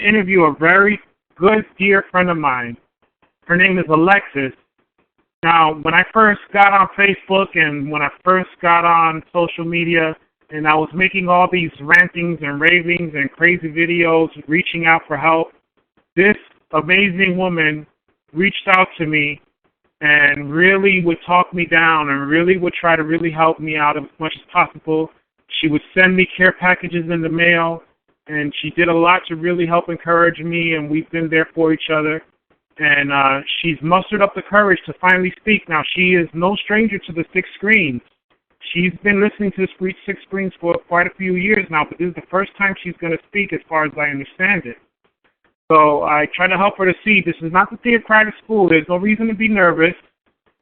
interview a very good, dear friend of mine. Her name is Alexus. Now, when I first got on Facebook and when I first got on social media and I was making all these rantings and ravings and crazy videos, reaching out for help, this amazing woman reached out to me and really would talk me down and really would try to really help me out as much as possible. She would send me care packages in the mail, and she did a lot to really help encourage me, and we've been there for each other. And she's mustered up the courage to finally speak. Now, she is no stranger to the 6 screens. She's been listening to the 6 screens for quite a few years now, but this is the first time she's going to speak as far as I understand it. So I try to help her to see this is not the theocratic school. There's no reason to be nervous.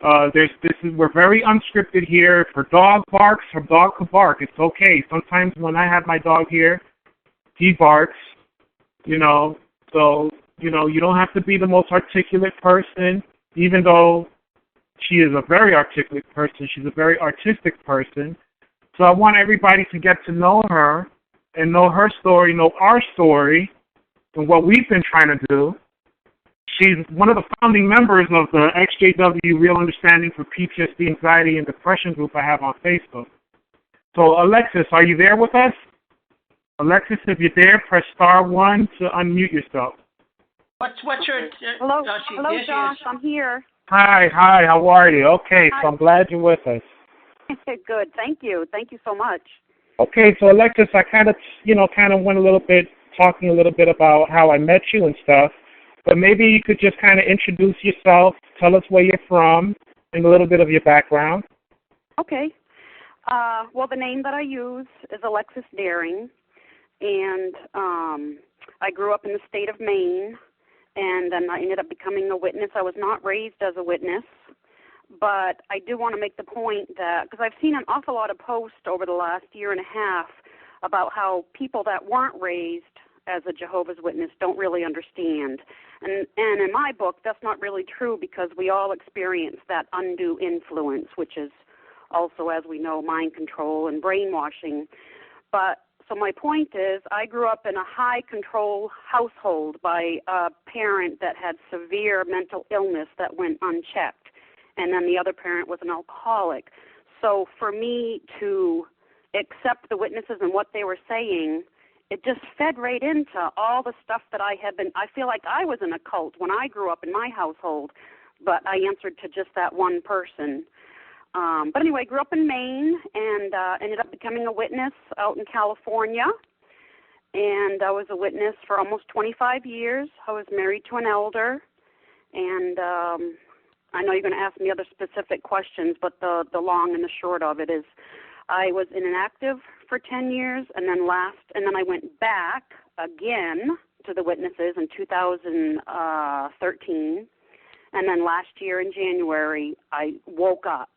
We're very unscripted here. If her dog barks, her dog could bark. It's okay. Sometimes when I have my dog here, he barks, so, you don't have to be the most articulate person, even though she is a very articulate person. She's a very artistic person. So I want everybody to get to know her and know her story, know our story, and what we've been trying to do. She's one of the founding members of the XJW Real Understanding for PTSD, Anxiety, and Depression group I have on Facebook. So, Alexus, are you there with us? Alexus, if you're there, press *1 to unmute yourself. What's your... Hello, Josh, I'm here. Hi, how are you? Okay, Hi. So I'm glad you're with us. Good, thank you so much. Okay, so Alexus, I kind of went a little bit, talking a little bit about how I met you and stuff, but maybe you could just kind of introduce yourself, tell us where you're from, and a little bit of your background. Okay. Well, the name that I use is Alexus Daring, and I grew up in the state of Maine, and then I ended up becoming a witness. I was not raised as a witness, but I do want to make the point that, because I've seen an awful lot of posts over the last year and a half about how people that weren't raised as a Jehovah's Witness don't really understand. And in my book, that's not really true, because we all experience that undue influence, which is also, as we know, mind control and brainwashing. But so my point is, I grew up in a high-control household by a parent that had severe mental illness that went unchecked, and then the other parent was an alcoholic. So for me to accept the witnesses and what they were saying, it just fed right into all the stuff that I feel like I was in a cult when I grew up in my household, but I answered to just that one person. But anyway, I grew up in Maine and ended up becoming a witness out in California. And I was a witness for almost 25 years. I was married to an elder. And I know you're going to ask me other specific questions, but the long and the short of it is I was inactive for 10 years, and then I went back again to the witnesses in 2013. And then last year in January, I woke up.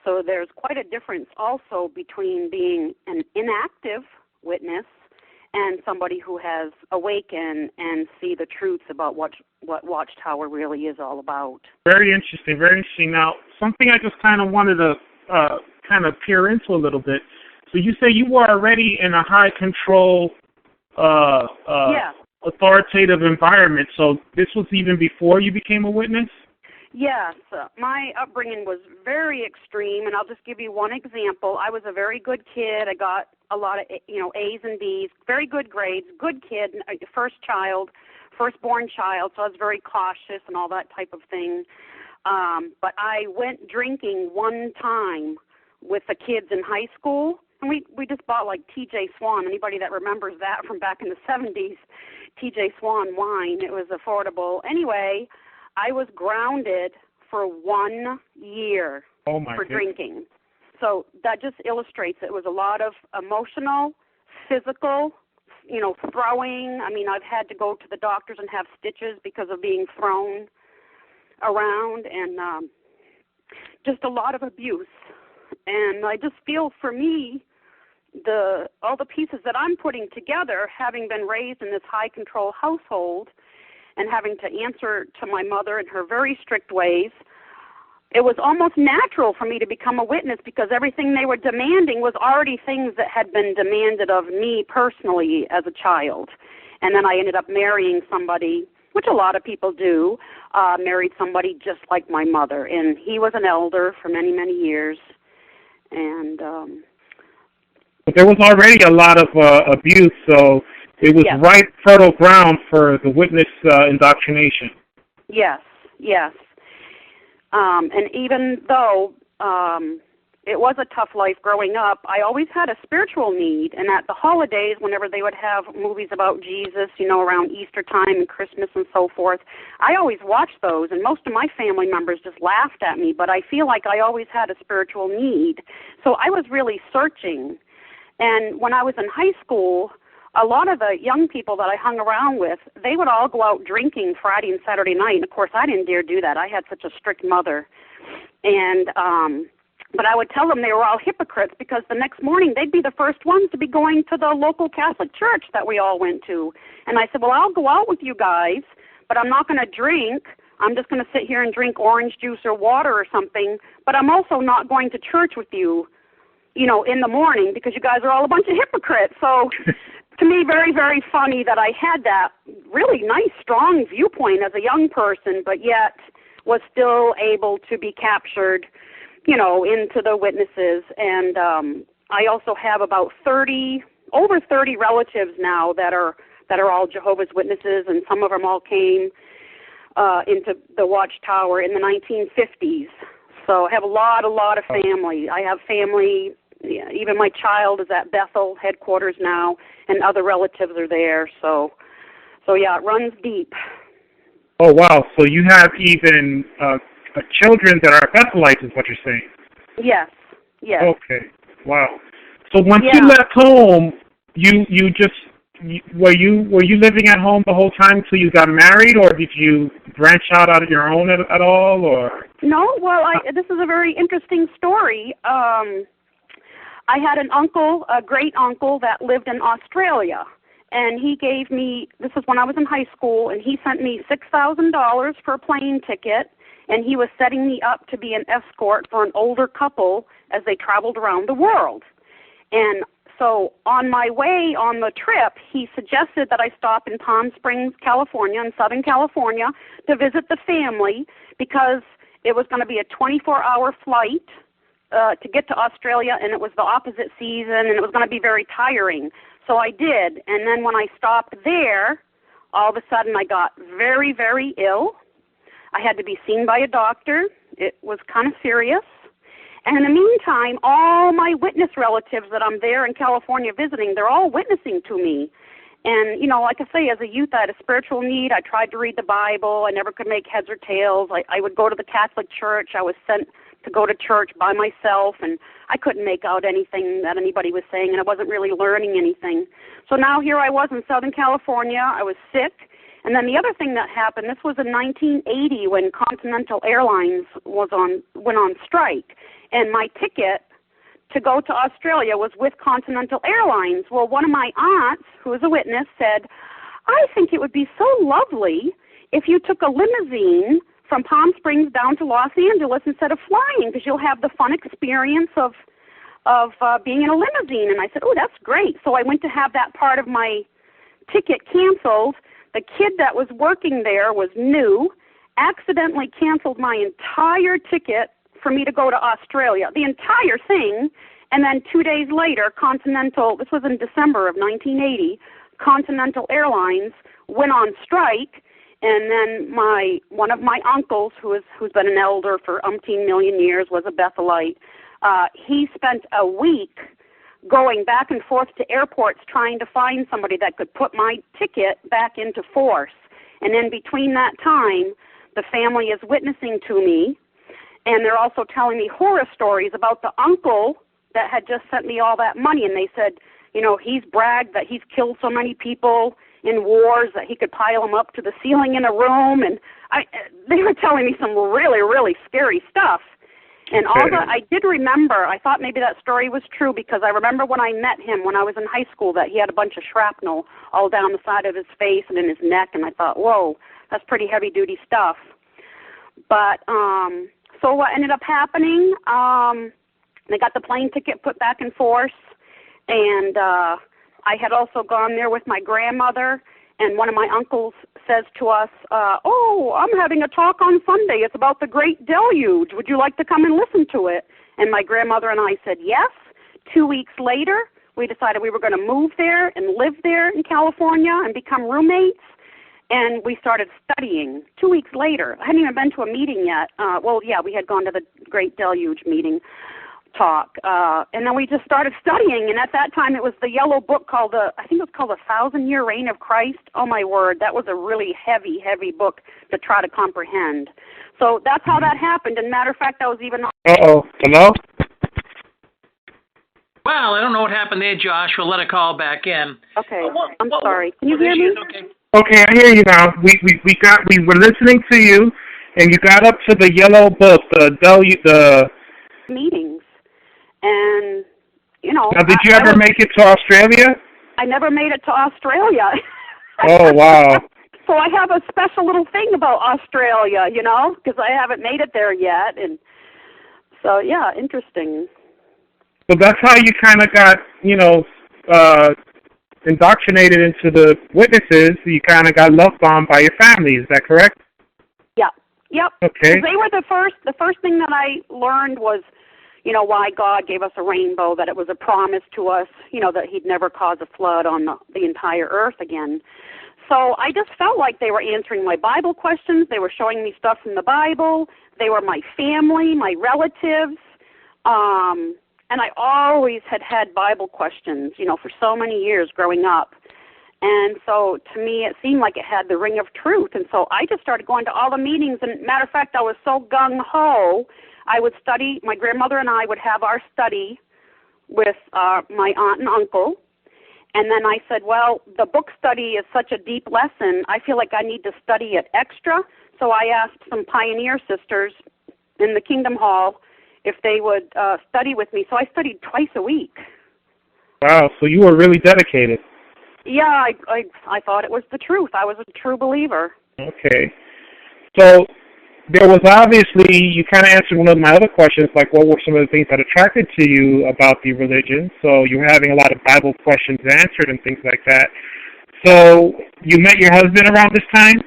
So there's quite a difference also between being an inactive witness and somebody who has awakened and see the truths about what Watchtower really is all about. Very interesting, very interesting. Now, something I just kind of wanted to kind of peer into a little bit. So you say you were already in a high-control, authoritative environment. So this was even before you became a witness? Yes, my upbringing was very extreme, and I'll just give you one example. I was a very good kid. I got a lot of, A's and B's, very good grades, good kid, firstborn child, so I was very cautious and all that type of thing. But I went drinking one time with the kids in high school, and we just bought like TJ Swan. Anybody that remembers that from back in the 70s, TJ Swan wine, it was affordable. Anyway, I was grounded for 1 year for drinking. So that just illustrates it was a lot of emotional, physical, throwing. I mean, I've had to go to the doctors and have stitches because of being thrown around, and just a lot of abuse. And I just feel for me, all the pieces that I'm putting together, having been raised in this high-control household, and having to answer to my mother in her very strict ways, it was almost natural for me to become a witness, because everything they were demanding was already things that had been demanded of me personally as a child. And then I ended up marrying somebody, which a lot of people do, married somebody just like my mother. And he was an elder for many, many years. And but there was already a lot of abuse, so it was right fertile ground for the witness indoctrination. Yes, yes. And even though it was a tough life growing up, I always had a spiritual need. And at the holidays, whenever they would have movies about Jesus, you know, around Easter time and Christmas and so forth, I always watched those. And most of my family members just laughed at me. But I feel like I always had a spiritual need. So I was really searching. And when I was in high school, a lot of the young people that I hung around with, they would all go out drinking Friday and Saturday night. And, of course, I didn't dare do that. I had such a strict mother. And but I would tell them they were all hypocrites because the next morning they'd be the first ones to be going to the local Catholic church that we all went to. And I said, well, I'll go out with you guys, but I'm not going to drink. I'm just going to sit here and drink orange juice or water or something. But I'm also not going to church with you, you know, in the morning because you guys are all a bunch of hypocrites. So to me, very, very funny that I had that really nice, strong viewpoint as a young person, but yet was still able to be captured, you know, into the witnesses. And I also have about over 30 relatives now that are all Jehovah's Witnesses, and some of them all came into the Watchtower in the 1950s. So I have a lot of family. I have family, even my child is at Bethel headquarters now, and other relatives are there. So yeah, it runs deep. Oh, wow. So you have even children that are Bethelites is what you're saying? Yes, yes. Okay, wow. So once you left home, were you living at home the whole time till you got married, or did you branch out on your own at all, or? No, well, this is a very interesting story. I had an uncle, a great uncle, that lived in Australia. And he gave me, this is when I was in high school, and he sent me $6,000 for a plane ticket, and he was setting me up to be an escort for an older couple as they traveled around the world. And so on my way on the trip, he suggested that I stop in Palm Springs, California, in Southern California, to visit the family because it was going to be a 24-hour flight to get to Australia, and it was the opposite season, and it was going to be very tiring. So I did, and then when I stopped there, all of a sudden I got very, very ill. I had to be seen by a doctor. It was kind of serious. And in the meantime, all my witness relatives that I'm there in California visiting, they're all witnessing to me. And, you know, like I say, as a youth, I had a spiritual need. I tried to read the Bible. I never could make heads or tails. I would go to the Catholic Church. I was sent to go to church by myself, and I couldn't make out anything that anybody was saying, and I wasn't really learning anything. So now here I was in Southern California. I was sick. And then the other thing that happened, this was in 1980 when Continental Airlines went on strike, and my ticket to go to Australia was with Continental Airlines. Well, one of my aunts, who was a witness, said, I think it would be so lovely if you took a limousine from Palm Springs down to Los Angeles instead of flying, because you'll have the fun experience of being in a limousine. And I said, oh, that's great. So I went to have that part of my ticket canceled. The kid that was working there was new, accidentally canceled my entire ticket for me to go to Australia, the entire thing. And then 2 days later, Continental, this was in December of 1980, Continental Airlines went on strike. And then one of my uncles, who's been an elder for umpteen million years, was a Bethelite. He spent a week going back and forth to airports trying to find somebody that could put my ticket back into force. And in between that time, the family is witnessing to me, and they're also telling me horror stories about the uncle that had just sent me all that money. And they said, you know, he's bragged that he's killed so many people in wars that he could pile them up to the ceiling in a room. And they were telling me some really, really scary stuff. And all that, I did remember, I thought maybe that story was true because I remember when I met him when I was in high school that he had a bunch of shrapnel all down the side of his face and in his neck, and I thought, whoa, that's pretty heavy-duty stuff. But so what ended up happening, they got the plane ticket put back in force, and I had also gone there with my grandmother, and one of my uncles says to us, oh, I'm having a talk on Sunday. It's about the Great Deluge. Would you like to come and listen to it? And my grandmother and I said yes. 2 weeks later, we decided we were going to move there and live there in California and become roommates. And we started studying 2 weeks later. I hadn't even been to a meeting yet. We had gone to the Great Deluge meeting talk. And then we just started studying. And at that time, it was the yellow book called, I think it was called The 1,000-Year Reign of Christ. Oh, my word. That was a really heavy, heavy book to try to comprehend. So that's how that happened. And matter of fact, I was even... Uh-oh. Hello? Well, I don't know what happened there, Josh. We'll let a call back in. Okay. I'm sorry. Can you hear me? Okay, I hear you now. We were listening to you, and you got up to the yellow book, the meetings, and you know. Now, did you ever make it to Australia? I never made it to Australia. Oh wow! So I have a special little thing about Australia, you know, because I haven't made it there yet, and so yeah, interesting. So that's how you kind of got, indoctrinated into the witnesses. You kind of got love bombed by your family. Is that correct? Yeah. Yep. Okay. They were the first thing that I learned was, why God gave us a rainbow, that it was a promise to us, that he'd never cause a flood on the entire earth again. So I just felt like they were answering my Bible questions. They were showing me stuff from the Bible. They were my family, my relatives. And I always had Bible questions, for so many years growing up. And so to me, it seemed like it had the ring of truth. And so I just started going to all the meetings. And matter of fact, I was so gung-ho, I would study. My grandmother and I would have our study with my aunt and uncle. And then I said, well, the book study is such a deep lesson, I feel like I need to study it extra. So I asked some pioneer sisters in the Kingdom Hall if they would study with me. So I studied twice a week. Wow, so you were really dedicated. Yeah, I thought it was the truth. I was a true believer. Okay. So there was obviously, you kind of answered one of my other questions, like what were some of the things that attracted to you about the religion? So you were having a lot of Bible questions answered and things like that. So you met your husband around this time?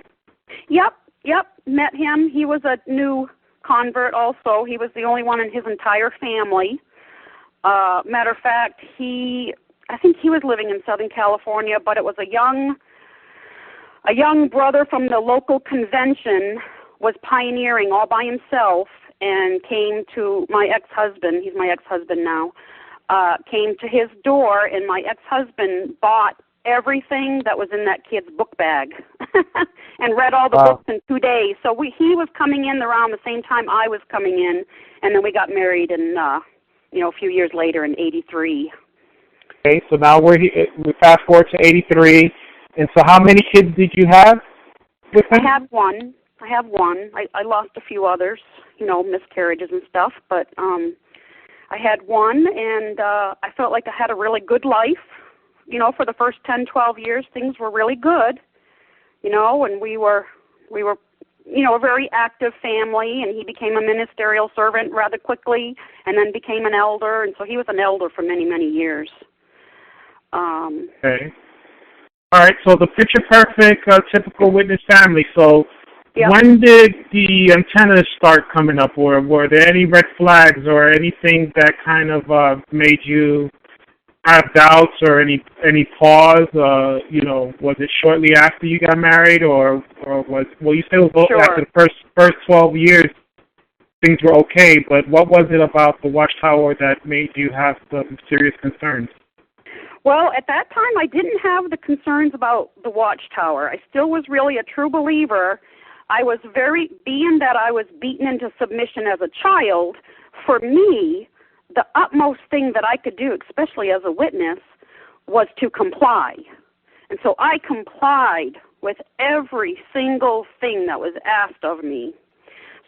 Yep, met him. He was a new convert also. He was the only one in his entire family. Matter of fact, I think he was living in Southern California, but it was a young brother from the local convention was pioneering all by himself and came to my ex-husband, he's my ex-husband now, came to his door, and my ex-husband bought everything that was in that kid's book bag and read all the books in 2 days. So he was coming in around the same time I was coming in, and then we got married in, a few years later in 83. Okay, so now we fast forward to 83. And so how many kids did you have with him? I have one. I lost a few others, miscarriages and stuff, but I had one, and I felt like I had a really good life. For the first 10, 12 years, things were really good, and we were a very active family, and he became a ministerial servant rather quickly and then became an elder, and so he was an elder for many, many years. Okay. All right, so the picture-perfect, typical witness family. So when did the antennas start coming up, or were there any red flags or anything that kind of made you have doubts or any pause? Was it shortly after you got married, or you said it was after the first 12 years things were okay, but what was it about the watchtower that made you have some serious concerns? Well, at that time, I didn't have the concerns about the watchtower. I still was really a true believer. I was being that I was beaten into submission as a child, for me, the utmost thing that I could do, especially as a witness, was to comply. And so I complied with every single thing that was asked of me.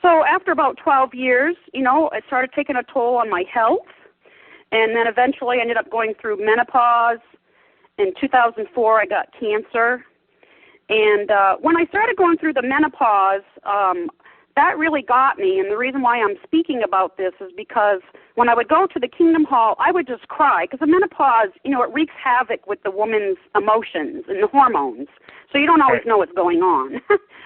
So after about 12 years, it started taking a toll on my health. And then eventually I ended up going through menopause. In 2004, I got cancer. And when I started going through the menopause, that really got me. And the reason why I'm speaking about this is because when I would go to the Kingdom Hall, I would just cry because the menopause, it wreaks havoc with the woman's emotions and the hormones. So you don't always know what's going on.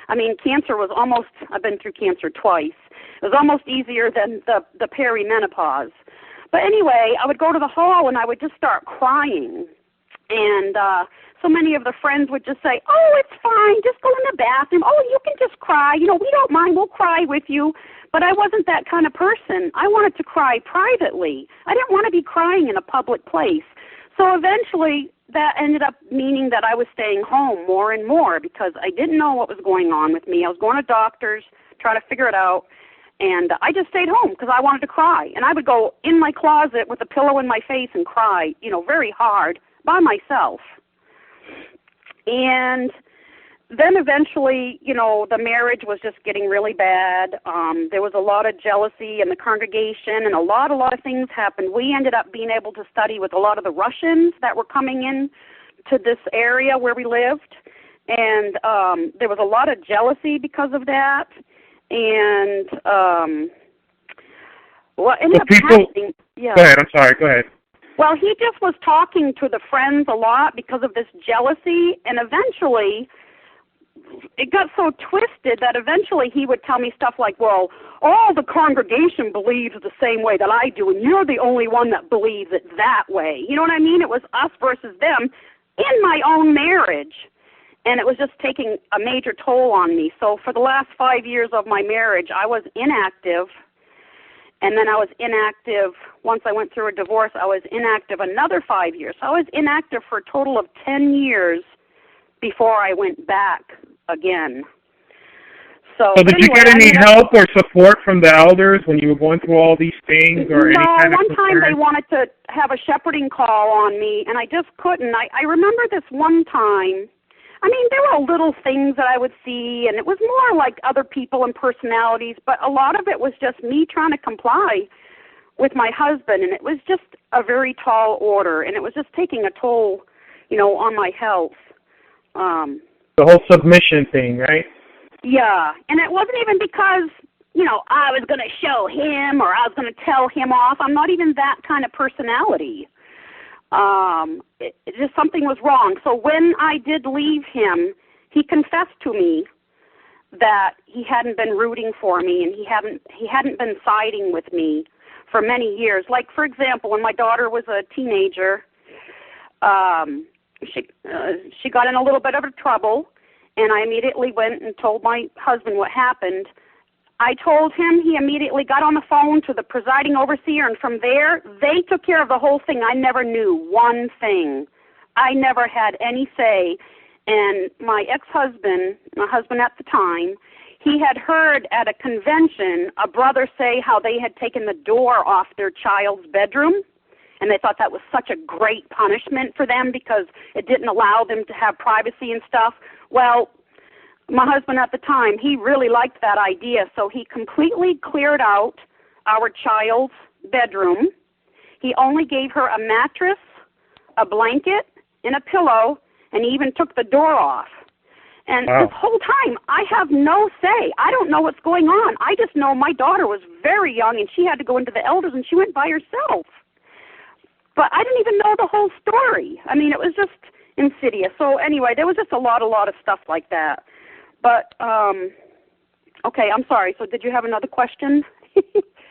I mean, cancer was almost, I've been through cancer twice. It was almost easier than the perimenopause. But anyway, I would go to the hall and I would just start crying. And so many of the friends would just say, oh, it's fine, just go in the bathroom. Oh, you can just cry. We don't mind, we'll cry with you. But I wasn't that kind of person. I wanted to cry privately. I didn't want to be crying in a public place. So eventually that ended up meaning that I was staying home more and more because I didn't know what was going on with me. I was going to doctors, trying to figure it out. And I just stayed home because I wanted to cry. And I would go in my closet with a pillow in my face and cry, very hard by myself. And then eventually, the marriage was just getting really bad. There was a lot of jealousy in the congregation, and a lot of things happened. We ended up being able to study with a lot of the Russians that were coming in to this area where we lived. And there was a lot of jealousy because of that. And what ended up happening... Yeah. Go ahead, I'm sorry, go ahead. Well, he just was talking to the friends a lot because of this jealousy, and eventually it got so twisted that eventually he would tell me stuff like, well, all the congregation believes the same way that I do, and you're the only one that believes it that way. You know what I mean? It was us versus them in my own marriage, and it was just taking a major toll on me. So for the last 5 years of my marriage, I was inactive. And then I was inactive, once I went through a divorce, I was inactive another 5 years. So I was inactive for a total of 10 years before I went back again. So did you get any help or support from the elders when you were going through all these things or any kind of No, one time they wanted to have a shepherding call on me, and I just couldn't. I remember this one time. I mean, there were little things that I would see, and it was more like other people and personalities, but a lot of it was just me trying to comply with my husband, and it was just a very tall order, and it was just taking a toll, on my health. The whole submission thing, right? Yeah, and it wasn't even because, I was going to show him or I was going to tell him off. I'm not even that kind of personality. It just something was wrong. So when I did leave him, he confessed to me that he hadn't been rooting for me and he hadn't been siding with me for many years. Like, for example, when my daughter was a teenager, she got in a little bit of trouble, and I immediately went and told my husband what happened. I told him, he immediately got on the phone to the presiding overseer, and from there, they took care of the whole thing. I never knew one thing. I never had any say. And my ex-husband, my husband at the time, he had heard at a convention a brother say how they had taken the door off their child's bedroom, and they thought that was such a great punishment for them because it didn't allow them to have privacy and stuff. Well, my husband at the time, he really liked that idea, so he completely cleared out our child's bedroom. He only gave her a mattress, a blanket, and a pillow, and he even took the door off. And This whole time, I have no say. I don't know what's going on. I just know my daughter was very young, and she had to go into the elders, and she went by herself. But I didn't even know the whole story. I mean, it was just insidious. So anyway, there was just a lot of stuff like that. But, okay, I'm sorry. So did you have another question?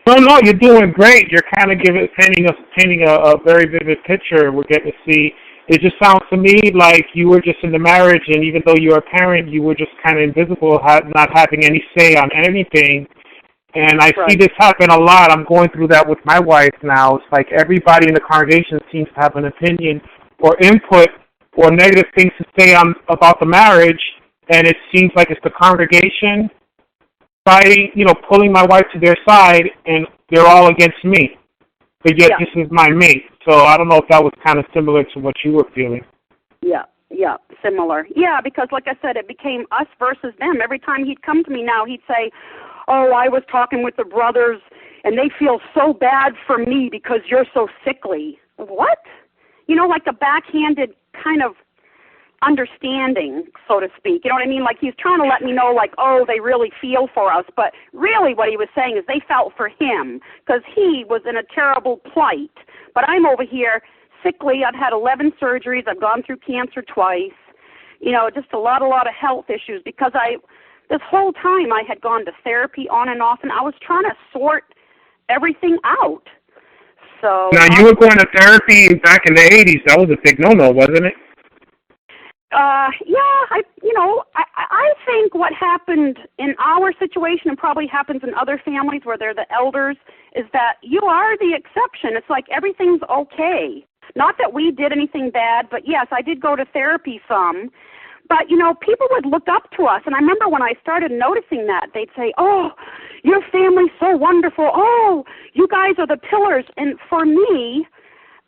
No, you're doing great. You're kind of painting a very vivid picture. We're getting to see. It just sounds to me like you were just in the marriage, and even though you're a parent, you were just kind of invisible, not having any say on anything. And I see this happen a lot. I'm going through that with my wife now. It's like everybody in the congregation seems to have an opinion or input or negative things to say about the marriage, and it seems like it's the congregation fighting, pulling my wife to their side, and they're all against me. But yet this is my mate. So I don't know if that was kind of similar to what you were feeling. Yeah, similar. Yeah, because like I said, it became us versus them. Every time he'd come to me now, he'd say, oh, I was talking with the brothers, and they feel so bad for me because you're so sickly. What? Like a backhanded kind of understanding, so to speak. You know what I mean? Like, he's trying to let me know, like, oh, they really feel for us. But really what he was saying is they felt for him because he was in a terrible plight. But I'm over here sickly. I've had 11 surgeries. I've gone through cancer twice. You know, just a lot of health issues because this whole time I had gone to therapy on and off, and I was trying to sort everything out. So now, you were going to therapy back in the 80s. That was a big no-no, wasn't it? Yeah, I think what happened in our situation and probably happens in other families where they're the elders is that you are the exception. It's like everything's okay. Not that we did anything bad, but yes, I did go to therapy some. But, you know, people would look up to us. And I remember when I started noticing that, they'd say, oh, your family's so wonderful. Oh, you guys are the pillars. And for me,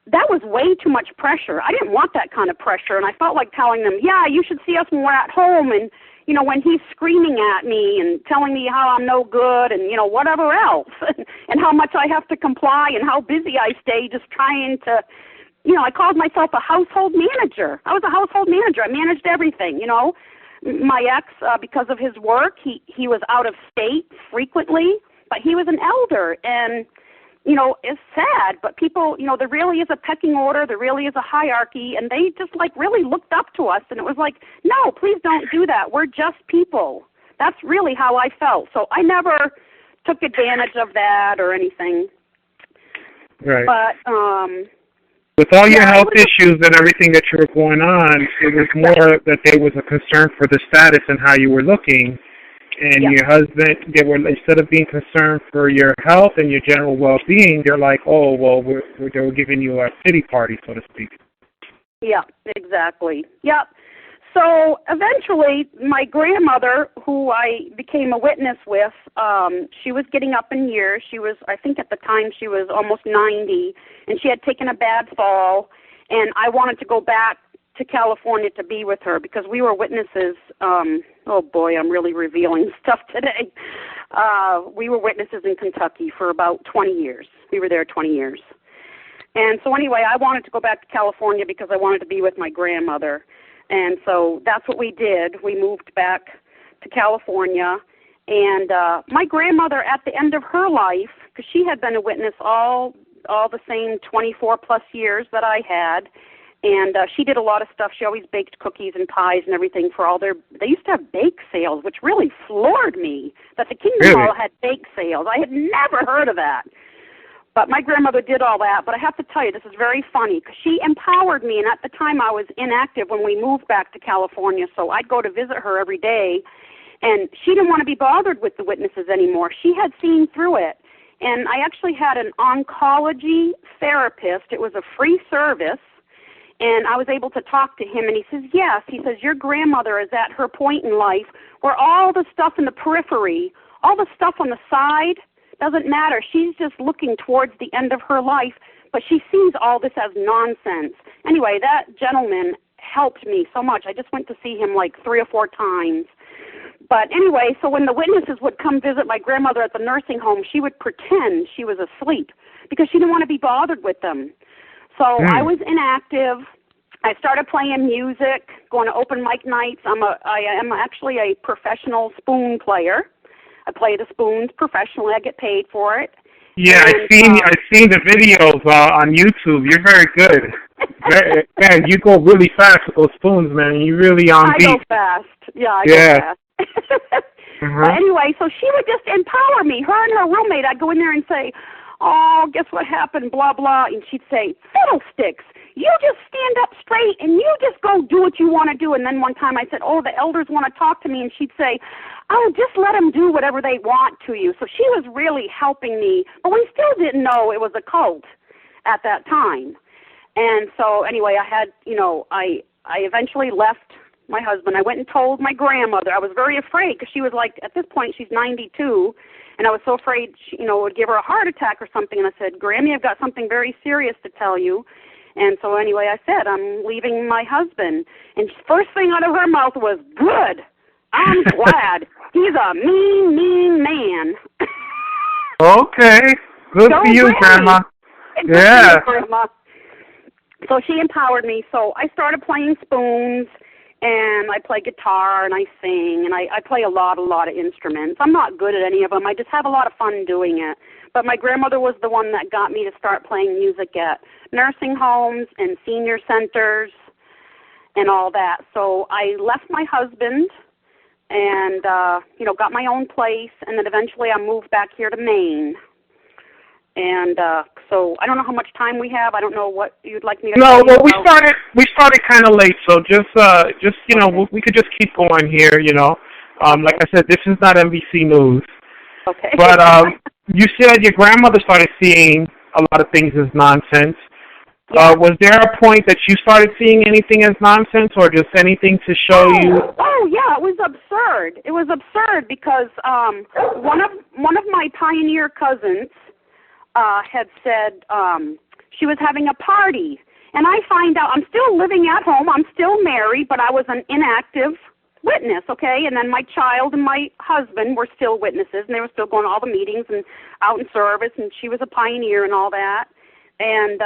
that was way too much pressure. I didn't want that kind of pressure. And I felt like telling them, yeah, you should see us when we're at home. And, you know, when he's screaming at me and telling me how I'm no good and, you know, whatever else. And how much I have to comply and how busy I stay just trying to, you know, I called myself a household manager. I was a household manager. I managed everything, you know. My ex, because of his work, he was out of state frequently, but he was an elder. And, you know, it's sad, but people, you know, there really is a pecking order. There really is a hierarchy. And they just, like, really looked up to us. And it was like, no, please don't do that. We're just people. That's really how I felt. So I never took advantage of that or anything. Right. But, with all your health issues and everything that you were going on, it was more that there was a concern for the status and how you were looking. And your husband, they were, instead of being concerned for your health and your general well-being, they're like, oh, well, they were giving you a pity party, so to speak. Yeah, exactly. Yep. So eventually, my grandmother, who I became a witness with, she was getting up in years. She was, I think at the time, she was almost 90, and she had taken a bad fall, and I wanted to go back to California to be with her because we were witnesses. Oh, boy, I'm really revealing stuff today. We were witnesses in Kentucky for about 20 years. We were there 20 years. And so anyway, I wanted to go back to California because I wanted to be with my grandmother. And so that's what we did. We moved back to California. And my grandmother, at the end of her life, because she had been a witness all the same 24-plus years that I had, and she did a lot of stuff. She always baked cookies and pies and everything for all they used to have bake sales, which really floored me, that the Kingdom Hall had bake sales. I had never heard of that. But my grandmother did all that. But I have to tell you, this is very funny because she empowered me. And at the time, I was inactive when we moved back to California. So I'd go to visit her every day. And she didn't want to be bothered with the witnesses anymore. She had seen through it. And I actually had an oncology therapist. It was a free service. And I was able to talk to him. And he says, yes. He says, your grandmother is at her point in life where all the stuff in the periphery, all the stuff on the side, doesn't matter. She's just looking towards the end of her life, but she sees all this as nonsense. Anyway, that gentleman helped me so much. I just went to see him like 3 or 4 times. But anyway, so when the witnesses would come visit my grandmother at the nursing home, she would pretend she was asleep because she didn't want to be bothered with them. So I was inactive. I started playing music, going to open mic nights. I am actually a professional spoon player. I play the spoons professionally. I get paid for it. Yeah, and, I've seen the videos on YouTube. You're very good. Man, you go really fast with those spoons, man. You really on beat. I go fast. Yeah, I go fast. But anyway, so she would just empower me. Her and her roommate, I'd go in there and say, oh, guess what happened, blah, blah. And she'd say, fiddlesticks. You just stand up straight and you just go do what you want to do. And then one time I said, oh, the elders want to talk to me. And she'd say, oh, just let them do whatever they want to you. So she was really helping me. But we still didn't know it was a cult at that time. And so anyway, I had, I eventually left my husband. I went and told my grandmother. I was very afraid because she was like, at this point, she's 92. And I was so afraid, she, it would give her a heart attack or something. And I said, Grammy, I've got something very serious to tell you. And so anyway, I said, I'm leaving my husband. And first thing out of her mouth was, good. I'm glad. He's a mean, mean man. Okay. Good for you, Grandma. Yeah. Grandma. So she empowered me. So I started playing spoons. and I play guitar, and I sing, and I play a lot of instruments. I'm not good at any of them. I just have a lot of fun doing it. But my grandmother was the one that got me to start playing music at nursing homes and senior centers and all that. So I left my husband and, got my own place, and then eventually I moved back here to Maine. And so I don't know how much time we have. I don't know what you'd like me to. No, well, we started kind of late, so just okay. we could just keep going here. Like I said, this is not NBC News. Okay. But you said your grandmother started seeing a lot of things as nonsense. Yeah. Was there a point that you started seeing anything as nonsense, or just anything to show you? Oh yeah, it was absurd. It was absurd because one of my pioneer cousins had said she was having a party, and I find out I'm still living at home. I'm still married, but I was an inactive witness, okay? And then my child and my husband were still witnesses, and they were still going to all the meetings and out in service, and she was a pioneer and all that. And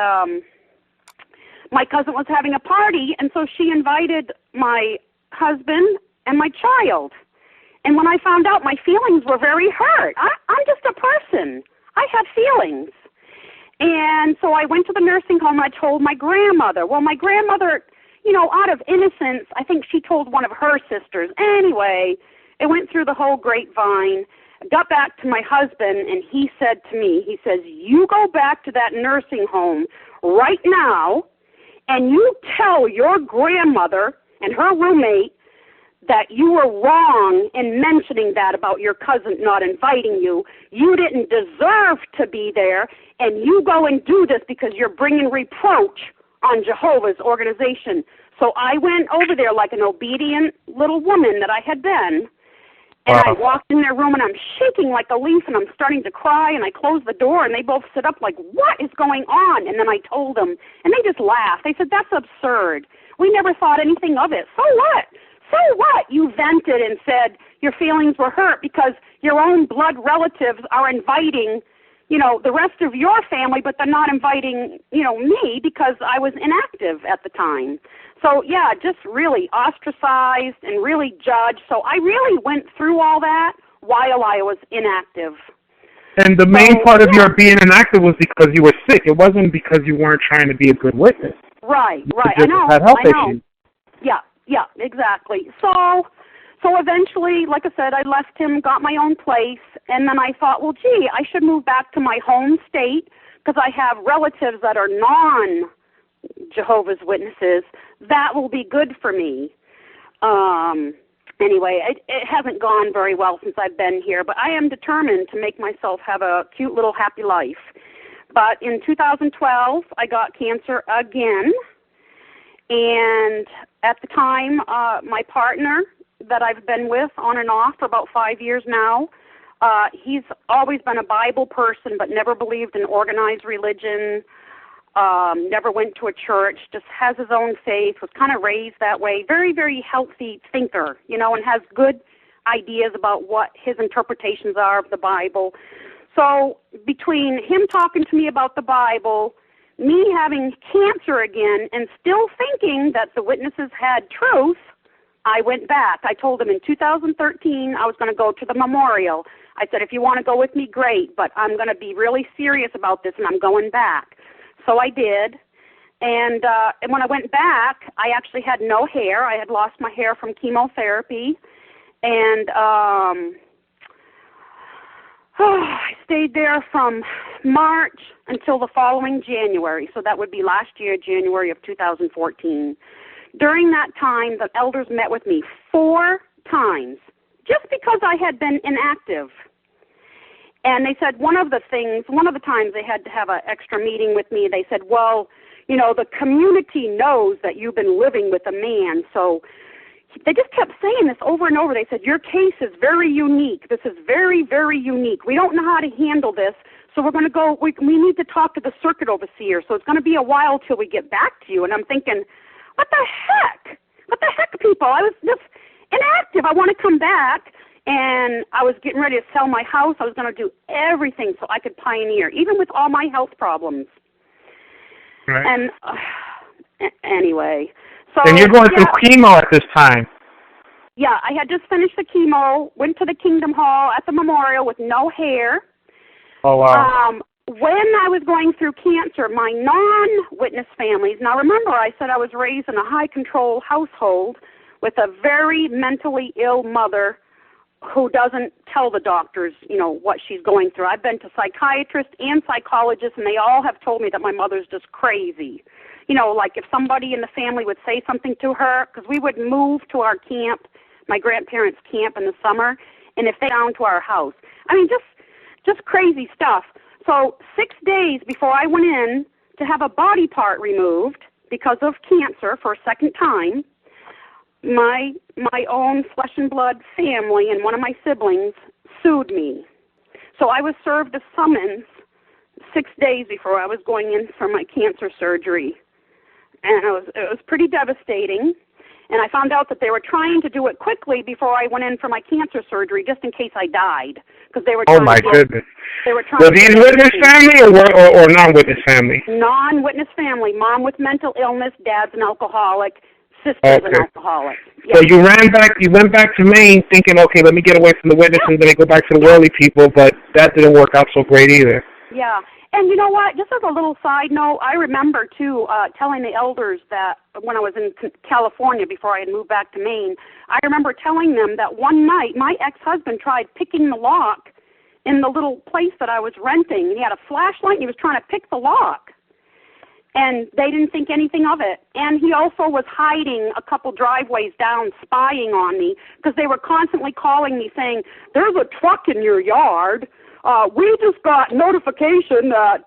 my cousin was having a party, and so she invited my husband and my child. And when I found out, my feelings were very hurt. I'm just a person. I have feelings. And so I went to the nursing home, and I told my grandmother. Well, my grandmother, out of innocence, I think she told one of her sisters. Anyway, it went through the whole grapevine. I got back to my husband, and he said to me, he says, you go back to that nursing home right now, and you tell your grandmother and her roommate that you were wrong in mentioning that about your cousin not inviting you. You didn't deserve to be there, and you go and do this because you're bringing reproach on Jehovah's organization. So I went over there like an obedient little woman that I had been, and I walked in their room, and I'm shaking like a leaf, and I'm starting to cry, and I closed the door, and they both stood up like, what is going on? And then I told them, and they just laughed. They said, that's absurd. We never thought anything of it. So what? So what? You vented and said your feelings were hurt because your own blood relatives are inviting, the rest of your family, but they're not inviting, me because I was inactive at the time. So, yeah, just really ostracized and really judged. So I really went through all that while I was inactive. And the main part of your being inactive was because you were sick. It wasn't because you weren't trying to be a good witness. Right. I know. Had health issues. Yeah, exactly. So eventually, like I said, I left him, got my own place, and then I thought, well, gee, I should move back to my home state because I have relatives that are non-Jehovah's Witnesses. That will be good for me. Anyway, it hasn't gone very well since I've been here, but I am determined to make myself have a cute little happy life. But in 2012, I got cancer again, and at the time, my partner that I've been with on and off for about 5 years now, he's always been a Bible person but never believed in organized religion, never went to a church, just has his own faith, was kind of raised that way, very, very healthy thinker, and has good ideas about what his interpretations are of the Bible. So between him talking to me about the Bible, me having cancer again, and still thinking that the witnesses had truth, I went back. I told him in 2013 I was going to go to the memorial. I said, if you want to go with me, great, but I'm going to be really serious about this, and I'm going back. So I did, and when I went back, I actually had no hair. I had lost my hair from chemotherapy, and I stayed there from March until the following January, so that would be last year, January of 2014. During that time, the elders met with me 4 times, just because I had been inactive. And they said one of the times they had to have an extra meeting with me, they said, well, the community knows that you've been living with a man, so they just kept saying this over and over. They said, your case is very unique. This is very, very unique. We don't know how to handle this, so we're going to go, we need to talk to the circuit overseer, so it's going to be a while till we get back to you. And I'm thinking, what the heck? What the heck, people? I was just inactive. I want to come back, and I was getting ready to sell my house. I was going to do everything so I could pioneer, even with all my health problems. Right. And anyway, So, and you're going through chemo at this time. Yeah, I had just finished the chemo, went to the Kingdom Hall at the memorial with no hair. Oh, wow. When I was going through cancer, my non-witness families, now remember I said I was raised in a high-control household with a very mentally ill mother who doesn't tell the doctors, what she's going through. I've been to psychiatrists and psychologists, and they all have told me that my mother's just crazy. Like if somebody in the family would say something to her, because we would move to our camp, my grandparents' camp in the summer, and if they down to our house. I mean, just crazy stuff. So 6 days before I went in to have a body part removed because of cancer for a second time, my own flesh and blood family and one of my siblings sued me. So I was served a summons 6 days before I was going in for my cancer surgery. And it was pretty devastating. And I found out that they were trying to do it quickly before I went in for my cancer surgery, just in case I died, because they were. Oh my goodness! They were trying. Were these witness family or non-witness family? Non-witness family. Mom with mental illness, dad's an alcoholic, sister's an alcoholic. Yep. So you went back to Maine thinking, okay, let me get away from the witnesses and then go back to the worldly people, but that didn't work out so great either. Yeah. And you know what? Just as a little side note, I remember, too, telling the elders that when I was in California before I had moved back to Maine, I remember telling them that one night my ex-husband tried picking the lock in the little place that I was renting. And he had a flashlight and he was trying to pick the lock. And they didn't think anything of it. And he also was hiding a couple driveways down, spying on me, because they were constantly calling me saying, there's a truck in your yard. We just got notification that,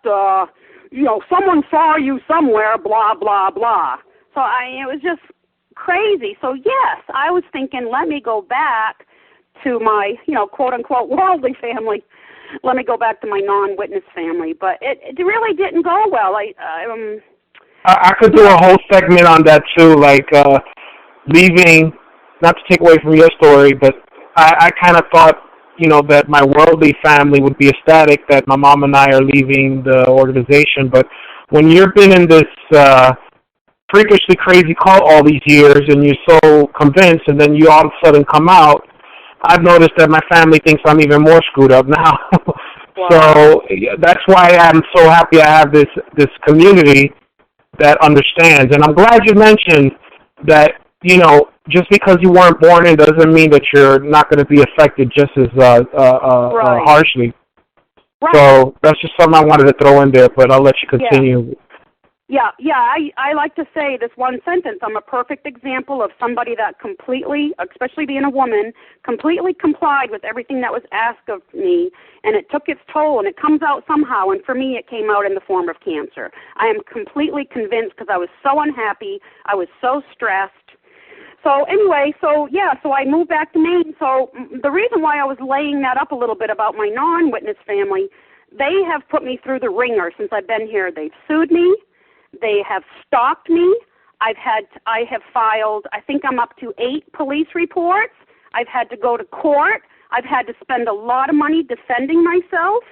someone saw you somewhere, blah, blah, blah. So it was just crazy. So, yes, I was thinking, let me go back to my, quote-unquote worldly family. Let me go back to my non-witness family. But it really didn't go well. I could do a whole segment on that, too, like leaving, not to take away from your story, but I kind of thought, that my worldly family would be ecstatic that my mom and I are leaving the organization. But when you've been in this freakishly crazy cult all these years and you're so convinced and then you all of a sudden come out, I've noticed that my family thinks I'm even more screwed up now. Wow. So that's why I'm so happy I have this community that understands. And I'm glad you mentioned that, just because you weren't born in doesn't mean that you're not going to be affected just as harshly. Right. So that's just something I wanted to throw in there, but I'll let you continue. Yeah. I like to say this one sentence. I'm a perfect example of somebody that completely, especially being a woman, completely complied with everything that was asked of me, and it took its toll, and it comes out somehow, and for me it came out in the form of cancer. I am completely convinced because I was so unhappy. I was so stressed. So anyway, so I moved back to Maine. So the reason why I was laying that up a little bit about my non-witness family, they have put me through the ringer since I've been here. They've sued me. They have stalked me. I have filed, I think I'm up to 8 police reports. I've had to go to court. I've had to spend a lot of money defending myself.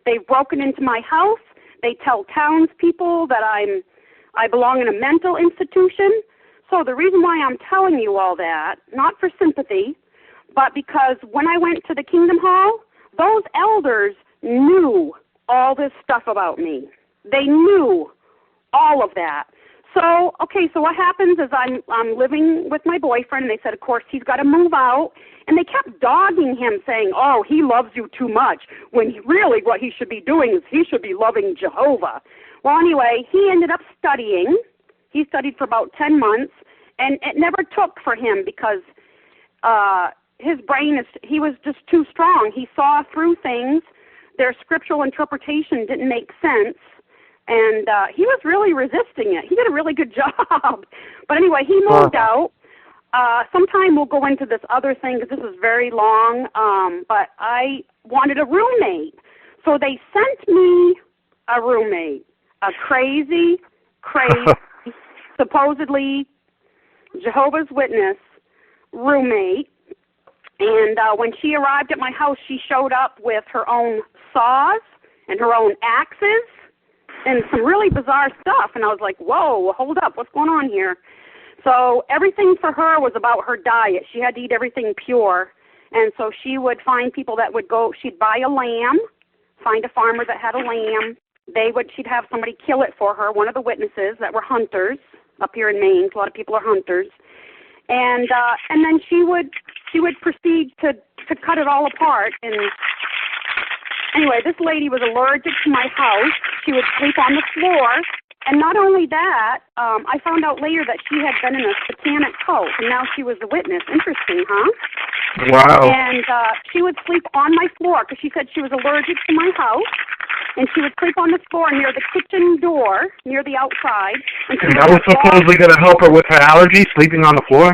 They've broken into my house. They tell townspeople that I belong in a mental institution. So the reason why I'm telling you all that, not for sympathy, but because when I went to the Kingdom Hall, those elders knew all this stuff about me. They knew all of that. So what happens is I'm living with my boyfriend, and they said, of course, he's got to move out. And they kept dogging him, saying, oh, he loves you too much, when really what he should be doing is he should be loving Jehovah. Well, anyway, he ended up studying. He studied for about 10 months, and it never took for him because his brain he was just too strong. He saw through things. Their scriptural interpretation didn't make sense, and he was really resisting it. He did a really good job. But anyway, he moved out. Sometime we'll go into this other thing because this is very long, but I wanted a roommate. So they sent me a roommate, a crazy, supposedly Jehovah's Witness roommate. And when she arrived at my house, she showed up with her own saws and her own axes and some really bizarre stuff. And I was like, whoa, hold up, what's going on here? So everything for her was about her diet. She had to eat everything pure. And so she would find people that would go, she'd buy a lamb, find a farmer that had a lamb. She'd have somebody kill it for her, one of the witnesses that were hunters up here in Maine. A lot of people are hunters. And then she would proceed to cut it all apart. And anyway, this lady was allergic to my house. She would sleep on the floor. And not only that, I found out later that she had been in a satanic cult, and now she was a witness. Interesting, huh? Wow. And she would sleep on my floor because she said she was allergic to my house, and she would sleep on the floor near the kitchen door, near the outside. And that was supposedly going to help her with her allergy, sleeping on the floor?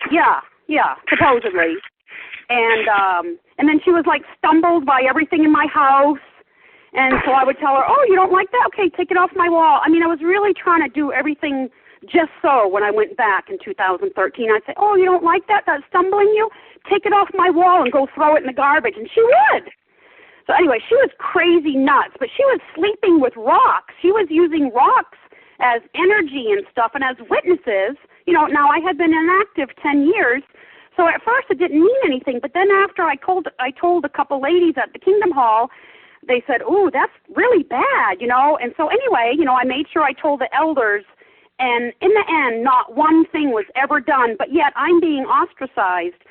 Yeah, supposedly. And then she was like stumbled by everything in my house. And so I would tell her, oh, you don't like that? Okay, take it off my wall. I mean, I was really trying to do everything just so when I went back in 2013. I'd say, oh, you don't like that? That's stumbling you? Take it off my wall and go throw it in the garbage. And she would. So anyway, she was crazy nuts, but she was sleeping with rocks. She was using rocks as energy and stuff and as witnesses. You know, now I had been inactive 10 years, so at first it didn't mean anything. But then after I told a couple ladies at the Kingdom Hall, they said, ooh, that's really bad, you know. And so anyway, you know, I made sure I told the elders, and in the end, not one thing was ever done, but yet I'm being ostracized.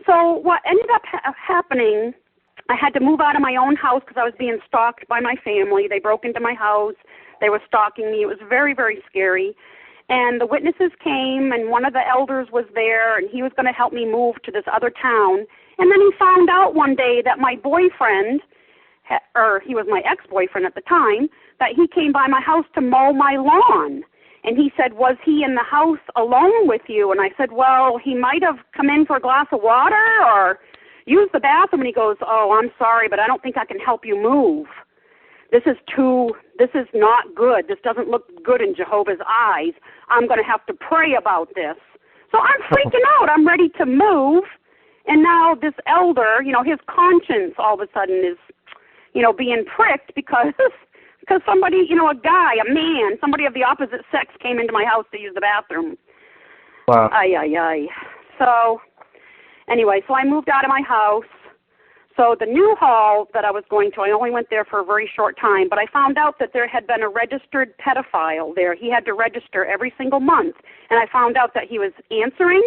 So what ended up happening, I had to move out of my own house because I was being stalked by my family. They broke into my house. They were stalking me. It was very, very scary. And the witnesses came, and one of the elders was there, and he was going to help me move to this other town. And then he found out one day that my boyfriend, or he was my ex-boyfriend at the time, that he came by my house to mow my lawn. And he said, was he in the house alone with you? And I said, well, he might have come in for a glass of water or used the bathroom. And he goes, oh, I'm sorry, but I don't think I can help you move. This is not good. This doesn't look good in Jehovah's eyes. I'm going to have to pray about this. So I'm freaking out. I'm ready to move. And now this elder, you know, his conscience all of a sudden is, you know, being pricked because somebody, you know, a guy, a man, somebody of the opposite sex came into my house to use the bathroom. Wow. Ay. So anyway, so I moved out of my house. So the new hall that I was going to, I only went there for a very short time, but I found out that there had been a registered pedophile there. He had to register every single month. And I found out that he was answering.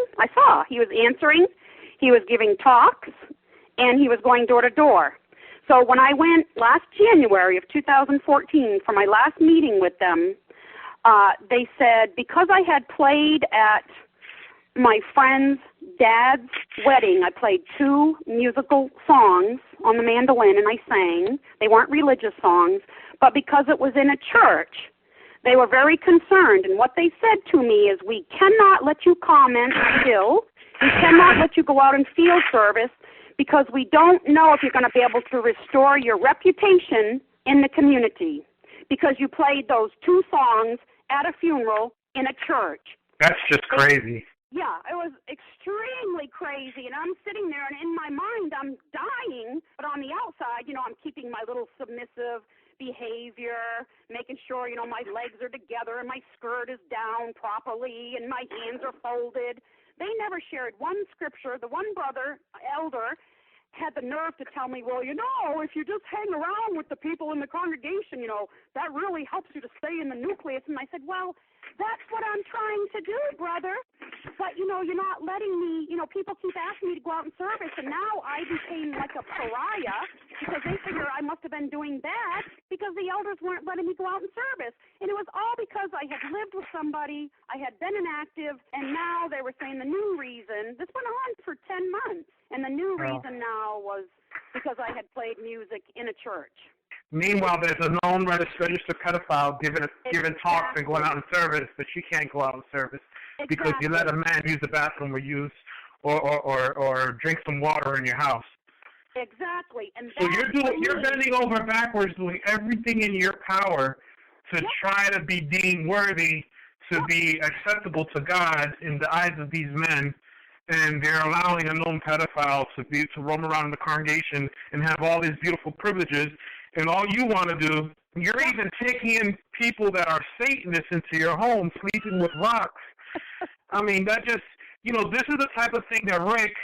He was answering. He was giving talks, and he was going door to door. So when I went last January of 2014 for my last meeting with them, they said because I had played at my friend's dad's wedding, I played 2 musical songs on the mandolin and I sang. They weren't religious songs, but because it was in a church, they were very concerned. And what they said to me is, we cannot let you comment still. We cannot let you go out and field service, because we don't know if you're going to be able to restore your reputation in the community, because you played those 2 songs at a funeral in a church. That's just crazy. Yeah, it was extremely crazy, and I'm sitting there, and in my mind, I'm dying, but on the outside, you know, I'm keeping my little submissive behavior, making sure, you know, my legs are together and my skirt is down properly and my hands are folded. They never shared one scripture. The one brother, elder, had the nerve to tell me, well, you know, if you just hang around with the people in the congregation, you know, that really helps you to stay in the nucleus. And I said, well, that's what I'm trying to do, brother. But, you know, you're not letting me, you know, people keep asking me to go out in service, and now I became like a pariah because they figure I must have been doing bad because the elders weren't letting me go out in service. And it was all because I had lived with somebody, I had been inactive, and now they were saying the new reason, this went on for 10 months, and the new reason now was because I had played music in a church. Meanwhile, there's a known registered pedophile giving talks and going out in service, but you can't go out in service because you let a man use the bathroom or drink some water in your house. Exactly. And so you're bending over backwards, doing everything in your power to try to be deemed worthy, to be acceptable to God in the eyes of these men. And they're allowing a known pedophile to roam around in the congregation and have all these beautiful privileges. And all you want to do, you're even taking in people that are Satanists into your home, sleeping with rocks. I mean, that just, this is the type of thing that Rick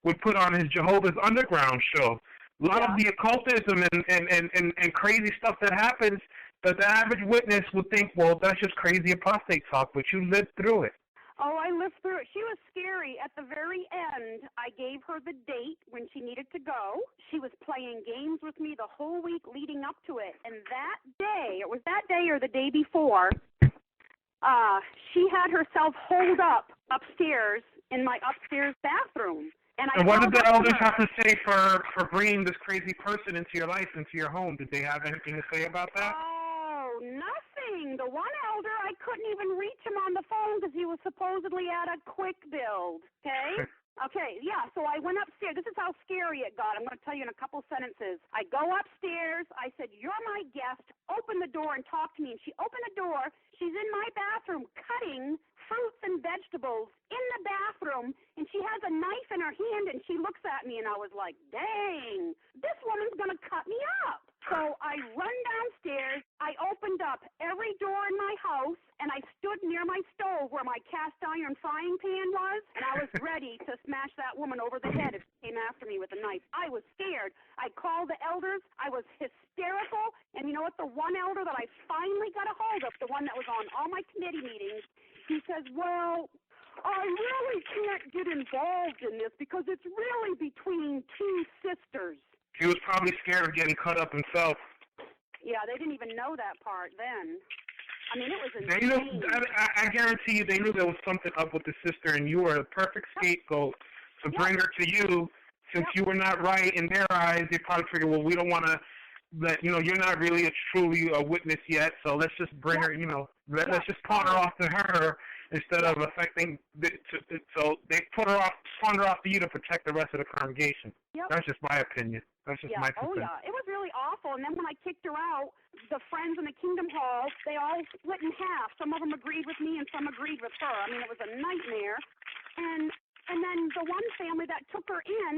would put on his Jehovah's Underground show. A lot of the occultism and crazy stuff that happens that the average witness would think, well, that's just crazy apostate talk, but you lived through it. Oh, I lived through it. She was scary. At the very end, I gave her the date when she needed to go. She was playing games with me the whole week leading up to it. And that day, it was that day or the day before, she had herself holed up upstairs in my upstairs bathroom. And what did the elders have to say for bringing this crazy person into your life, into your home? Did they have anything to say about that? Oh, nothing. The one elder, I couldn't even reach him on the phone because he was supposedly at a quick build, okay? Okay, yeah, so I went upstairs. This is how scary it got. I'm going to tell you in a couple sentences. I go upstairs. I said, you're my guest. Open the door and talk to me. And she opened the door. She's in my bathroom cutting fruits and vegetables in the bathroom, and she has a knife in her hand, and she looks at me, and I was like, dang, this woman's going to cut me up. So I run downstairs. I opened up every door in my house, and I stood near my stove where my cast iron frying pan was, and I was ready to smash that woman over the head if she came after me with a knife. I was scared. I called the elders. I was hysterical. And you know what? The one elder that I finally got a hold of, the one that was on all my committee meetings, he says, well, I really can't get involved in this because it's really between two sisters. He was probably scared of getting cut up himself. Yeah, they didn't even know that part then. I mean, it was insane. They knew, I guarantee you they knew there was something up with the sister, and you were the perfect scapegoat to bring her to you. Since you were not right in their eyes, they probably figured, well, we don't want to let, you're not really truly a witness yet, so let's just bring her, let's just pawn her off to her instead of affecting, so they pawned her off to you to protect the rest of the congregation. Yep. That's just my opinion. That's just my opinion. Oh, yeah. It was really awful. And then when I kicked her out, the friends in the Kingdom Hall, they all split in half. Some of them agreed with me and some agreed with her. I mean, it was a nightmare. And then the one family that took her in,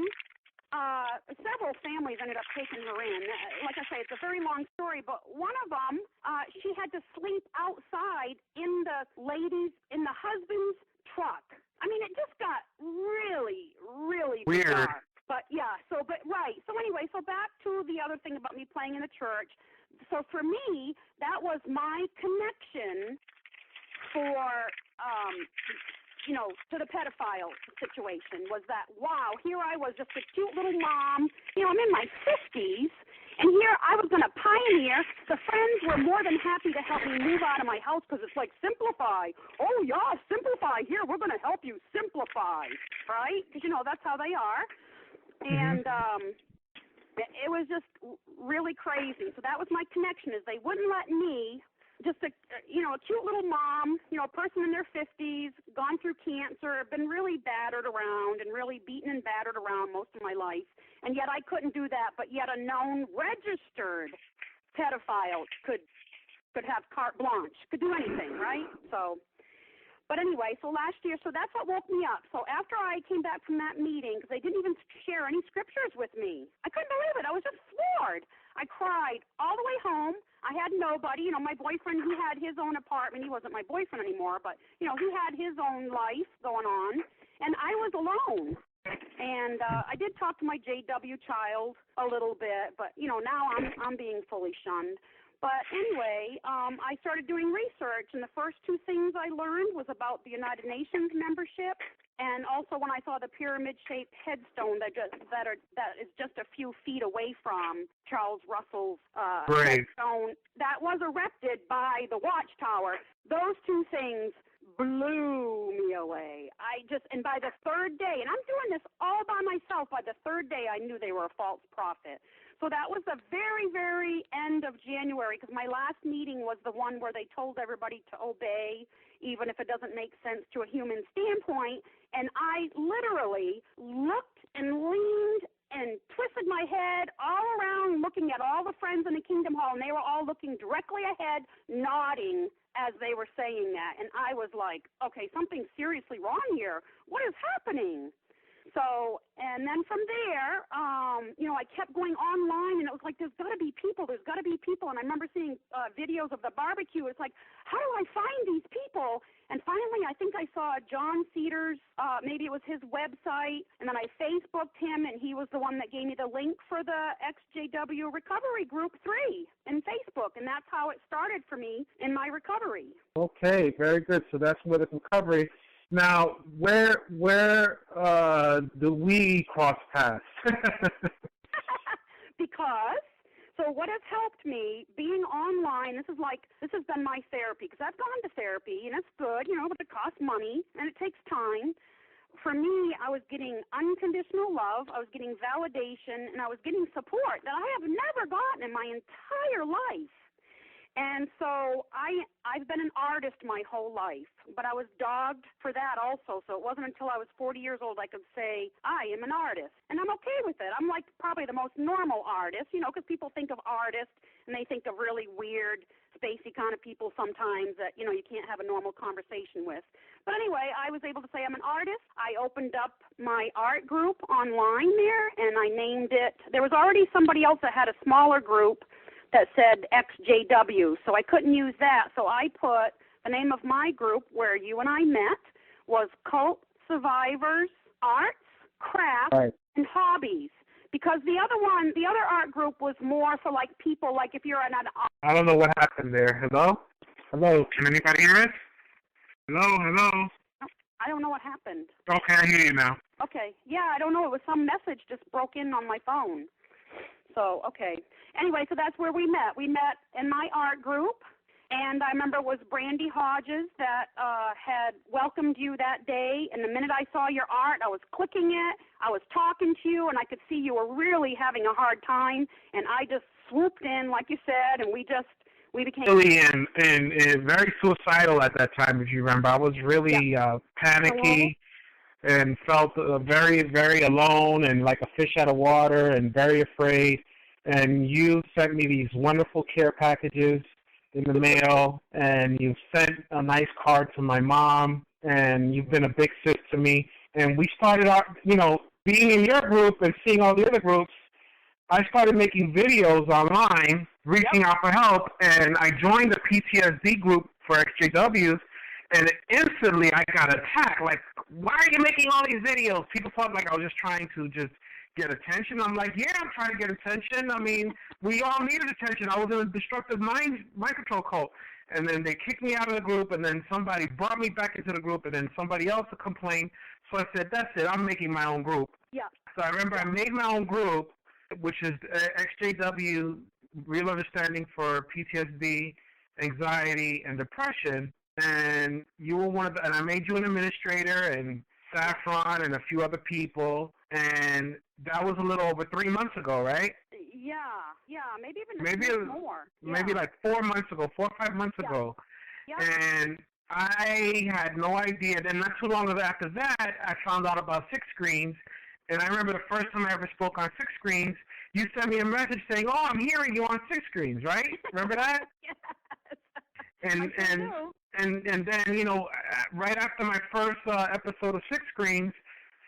several families ended up taking her in. Like I say, it's a very long story, but one of them, she had to sleep outside in the husband's truck. I mean, it just got really, really weird. Bizarre. But yeah, so anyway, so back to the other thing about me playing in the church. So for me, that was my connection for, to the pedophile situation, was that, wow, here I was just a cute little mom, I'm in my 50s, and here I was going to pioneer. The friends were more than happy to help me move out of my house because it's like, simplify. Oh, yeah, simplify. Here, we're going to help you simplify, right? Because, that's how they are. And it was just really crazy. So that was my connection, is they wouldn't let me, just a cute little mom, a person in their 50s, gone through cancer, been really battered around and really beaten and battered around most of my life. And yet I couldn't do that, but yet a known registered pedophile could have carte blanche, could do anything, right? But anyway, so last year, so that's what woke me up. So after I came back from that meeting, because they didn't even share any scriptures with me, I couldn't believe it. I was just floored. I cried all the way home. I had nobody. My boyfriend, he had his own apartment. He wasn't my boyfriend anymore, but, he had his own life going on, and I was alone. And I did talk to my JW child a little bit, but, now I'm being fully shunned. But anyway, I started doing research, and the first two things I learned was about the United Nations membership, and also when I saw the pyramid-shaped headstone that is just a few feet away from Charles Russell's headstone that was erected by the Watchtower. Those two things blew me away. And by the third day, and I'm doing this all by myself, by the third day I knew they were a false prophet. So that was the very, very end of January, because my last meeting was the one where they told everybody to obey, even if it doesn't make sense to a human standpoint. And I literally looked and leaned and twisted my head all around, looking at all the friends in the Kingdom Hall, and they were all looking directly ahead, nodding as they were saying that. And I was like, okay, something's seriously wrong here. What is happening? So, and then from there, I kept going online, and it was like, there's got to be people. And I remember seeing videos of the barbecue. It's like, how do I find these people? And finally, I think I saw John Cedars, maybe it was his website, and then I Facebooked him, and he was the one that gave me the link for the XJW Recovery Group 3 in Facebook, and that's how it started for me in my recovery. Okay, very good. So that's where the recovery. Now, where do we cross paths? Because, so what has helped me, being online, this has been my therapy, because I've gone to therapy, and it's good, but it costs money, and it takes time. For me, I was getting unconditional love, I was getting validation, and I was getting support that I have never gotten in my entire life. And so I've been an artist my whole life, but I was dogged for that also. So it wasn't until I was 40 years old I could say, I am an artist. And I'm okay with it. I'm like probably the most normal artist, because people think of artists and they think of really weird, spacey kind of people sometimes that, you can't have a normal conversation with. But anyway, I was able to say I'm an artist. I opened up my art group online there, and I named it. There was already somebody else that had a smaller group that said XJW, so I couldn't use that. So I put the name of my group, where you and I met, was Cult Survivors, Arts, Crafts, Right. and Hobbies. Because the other art group was more for like people, like if you're an I don't know what happened there. Hello? Hello? Can anybody hear us? Hello? I don't know what happened. Okay, I hear you now. Okay. Yeah, I don't know. It was some message just broke in on my phone. So, okay. Anyway, so that's where we met. We met in my art group, and I remember it was Brandy Hodges that had welcomed you that day, and the minute I saw your art, I was clicking it, I was talking to you, and I could see you were really having a hard time, and I just swooped in, like you said, and we became... Really, and very suicidal at that time, if you remember. I was really panicky and felt very, very alone and like a fish out of water and very afraid. And you sent me these wonderful care packages in the mail, and you sent a nice card to my mom, and you've been a big sis to me. And we started being in your group and seeing all the other groups, I started making videos online, reaching out for help, and I joined the PTSD group for XJWs, and instantly I got attacked. Like, why are you making all these videos? People thought like I was just trying to just get attention. I'm like, yeah, I'm trying to get attention. I mean, we all needed attention. I was in a destructive mind control cult. And then they kicked me out of the group, and then somebody brought me back into the group, and then somebody else complained. So I said, that's it, I'm making my own group. Yeah. So I remember I made my own group, which is XJW, Real Understanding for PTSD, Anxiety, and Depression. And you were one of the, and I made you an administrator, and Saffron and a few other people, and that was a little over 3 months ago, right? Yeah, maybe even more. Yeah. Maybe like 4 months ago, 4 or 5 months ago. Yeah. And I had no idea. Then not too long after that, I found out about Six Screens. And I remember the first time I ever spoke on Six Screens, you sent me a message saying, "Oh, I'm hearing you on Six Screens," right? Remember that? Yes. And then, right after my first episode of Six Screens,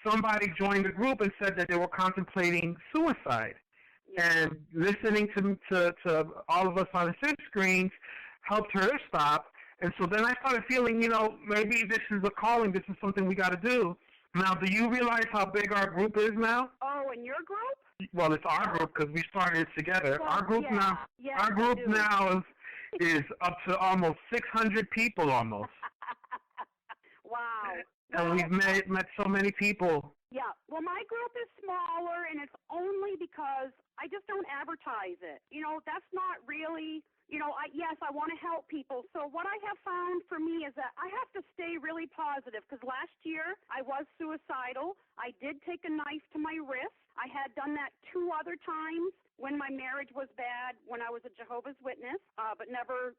somebody joined the group and said that they were contemplating suicide. Yeah. And listening to all of us on the Six Screens helped her stop. And so then I started feeling, maybe this is a calling. This is something we got to do. Now, do you realize how big our group is now? Oh, in your group? Well, it's our group because we started together. Well, our group now is up to almost 600 people almost. Wow. And we've met so many people. Yeah. Well, my group is smaller, and it's only because I just don't advertise it. That's not really... yes, I want to help people. So what I have found for me is that I have to stay really positive, because last year I was suicidal. I did take a knife to my wrist. I had done that 2 other times when my marriage was bad, when I was a Jehovah's Witness, but never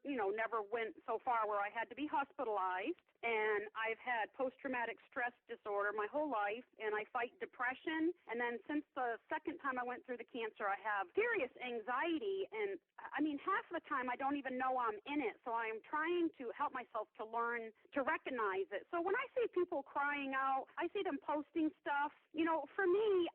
went so far where I had to be hospitalized. And I've had post-traumatic stress disorder my whole life, and I fight depression. And then since the second time I went through the cancer, I have serious anxiety. And I mean, half the time I don't even know I'm in it. So I'm trying to help myself to learn to recognize it. So when I see people crying out, I see them posting stuff. For me,